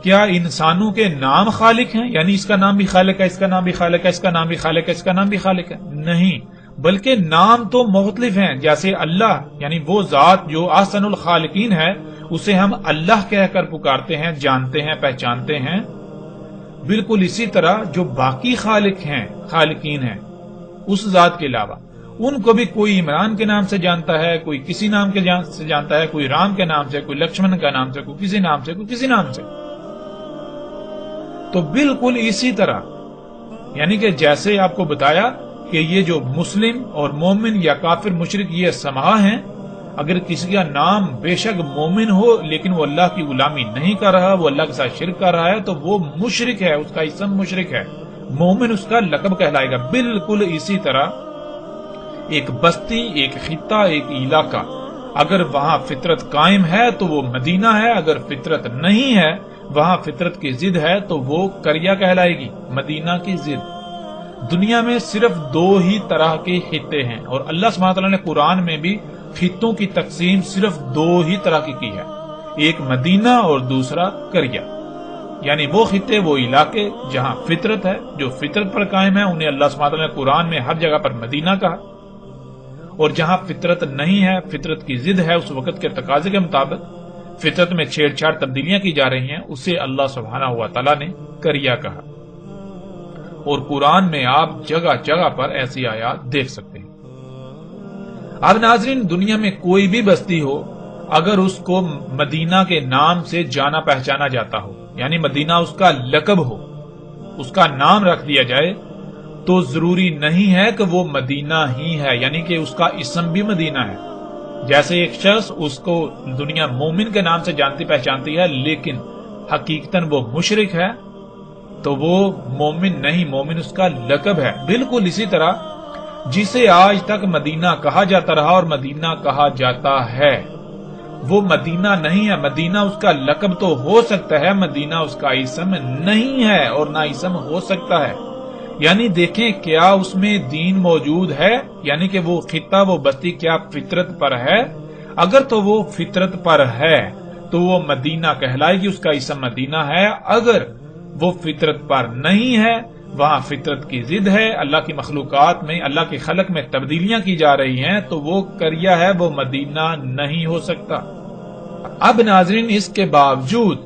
کیا انسانوں کے نام خالق ہیں؟ یعنی اس کا نام بھی خالق ہے، اس کا نام بھی خالق ہے، اس کا نام بھی خالق ہے، اس کا نام بھی خالق ہے؟ نہیں، بلکہ نام تو مختلف ہیں۔ جیسے اللہ یعنی وہ ذات جو احسن الخالقین ہے، اسے ہم اللہ کہہ کر پکارتے ہیں، جانتے ہیں، پہچانتے ہیں۔ بالکل اسی طرح جو باقی خالق ہیں، خالقین ہیں اس ذات کے علاوہ، ان کو بھی کوئی عمران کے نام سے جانتا ہے، کوئی کسی نام کے سے جانتا ہے، کوئی رام کے نام سے، کوئی لکشمن کا نام سے، کوئی کسی نام سے، کوئی کسی نام سے۔ تو بالکل اسی طرح، یعنی کہ جیسے آپ کو بتایا کہ یہ جو مسلم اور مومن یا کافر مشرک یہ اسماء ہیں، اگر کسی کا نام بے شک مومن ہو لیکن وہ اللہ کی غلامی نہیں کر رہا، وہ اللہ کے ساتھ شرک کر رہا ہے، تو وہ مشرک ہے، اس کا اسم مشرک ہے، مومن اس کا لقب کہلائے گا۔ بالکل اسی طرح ایک بستی، ایک خطہ، ایک علاقہ، اگر وہاں فطرت قائم ہے تو وہ مدینہ ہے، اگر فطرت نہیں ہے، وہاں فطرت کی ضد ہے، تو وہ قریہ کہلائے گی، مدینہ کی ضد۔ دنیا میں صرف دو ہی طرح کے خطے ہیں، اور اللہ سبحانہ وتعالی نے قرآن میں بھی خطوں کی تقسیم صرف دو ہی طرح کی ہے، ایک مدینہ اور دوسرا قریہ۔ یعنی وہ خطے، وہ علاقے جہاں فطرت ہے، جو فطرت پر قائم ہے، انہیں اللہ سبحانہ وتعالی نے قرآن میں ہر جگہ پر مدینہ کہا، اور جہاں فطرت نہیں ہے، فطرت کی ضد ہے، اس وقت کے تقاضے کے مطابق فطرت میں چھیڑ چھاڑ تبدیلیاں کی جا رہی ہیں، اسے اللہ سبحانہ و تعالی نے قریہ کہا۔ اور قرآن میں آپ جگہ جگہ پر ایسی آیات دیکھ سکتے ہیں۔ اب ناظرین، دنیا میں کوئی بھی بستی ہو، اگر اس کو مدینہ کے نام سے جانا پہچانا جاتا ہو، یعنی مدینہ اس کا لقب ہو، اس کا نام رکھ دیا جائے، تو ضروری نہیں ہے کہ وہ مدینہ ہی ہے، یعنی کہ اس کا اسم بھی مدینہ ہے۔ جیسے ایک شخص، اس کو دنیا مومن کے نام سے جانتی پہچانتی ہے، لیکن حقیقتاً وہ مشرک ہے، تو وہ مومن نہیں، مومن اس کا لقب ہے۔ بالکل اسی طرح جسے آج تک مدینہ کہا جاتا رہا اور مدینہ کہا جاتا ہے، وہ مدینہ نہیں ہے۔ مدینہ اس کا لقب تو ہو سکتا ہے، مدینہ اس کا اسم نہیں ہے، اور نہ اسم ہو سکتا ہے۔ یعنی دیکھیں کیا اس میں دین موجود ہے، یعنی کہ وہ خطہ، وہ بستی کیا فطرت پر ہے؟ اگر تو وہ فطرت پر ہے تو وہ مدینہ کہلائے گی، اس کا اسم مدینہ ہے۔ اگر وہ فطرت پر نہیں ہے، وہاں فطرت کی ضد ہے، اللہ کی مخلوقات میں، اللہ کی خلق میں تبدیلیاں کی جا رہی ہیں، تو وہ قریہ ہے، وہ مدینہ نہیں ہو سکتا۔ اب ناظرین، اس کے باوجود،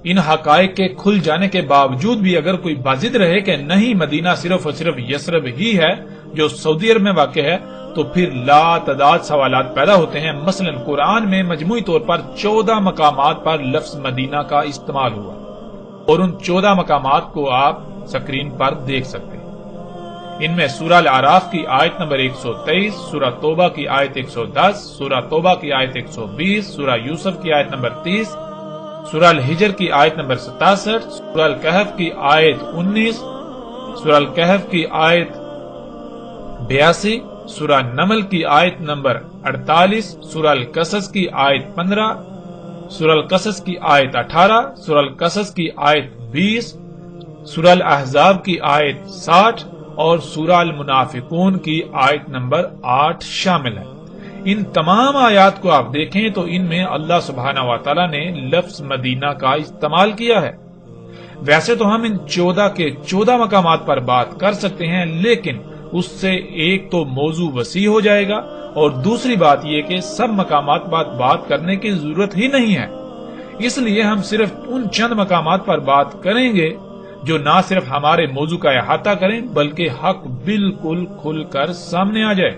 ان حقائق کے کھل جانے کے باوجود بھی اگر کوئی بازد رہے کہ نہیں، مدینہ صرف اور صرف یثرب ہی ہے، جو سعودی عرب میں واقع ہے، تو پھر لا تعداد سوالات پیدا ہوتے ہیں۔ مثلا قرآن میں مجموعی طور پر 14 مقامات پر لفظ مدینہ کا استعمال ہوا، اور ان 14 مقامات کو آپ سکرین پر دیکھ سکتے ہیں۔ ان میں سورہ الاعراف کی آیت نمبر 123، سورہ توبہ کی آیت 110، سورہ توبہ کی آیت 120، سورہ یوسف کی آیت نمبر 30، سورہ الحجر کی آیت نمبر 67، سورہ الکہف کی آیت 19، سورہ الکہف کی آیت 82، سورہ نمل کی آیت نمبر 48، سورہ القصص کی آیت 15، سورہ القصص کی آیت 18، سورہ القصص کی آیت 20، سورہ الاحزاب کی آیت 60 اور سورہ المنافقون کی آیت نمبر 8 شامل ہے۔ ان تمام آیات کو آپ دیکھیں تو ان میں اللہ سبحانہ و تعالی نے لفظ مدینہ کا استعمال کیا ہے۔ ویسے تو ہم ان 14 کے 14 مقامات پر بات کر سکتے ہیں، لیکن اس سے ایک تو موضوع وسیع ہو جائے گا، اور دوسری بات یہ کہ سب مقامات پر بات کرنے کی ضرورت ہی نہیں ہے۔ اس لیے ہم صرف ان چند مقامات پر بات کریں گے جو نہ صرف ہمارے موضوع کا احاطہ کریں بلکہ حق بالکل کھل کر سامنے آ جائے۔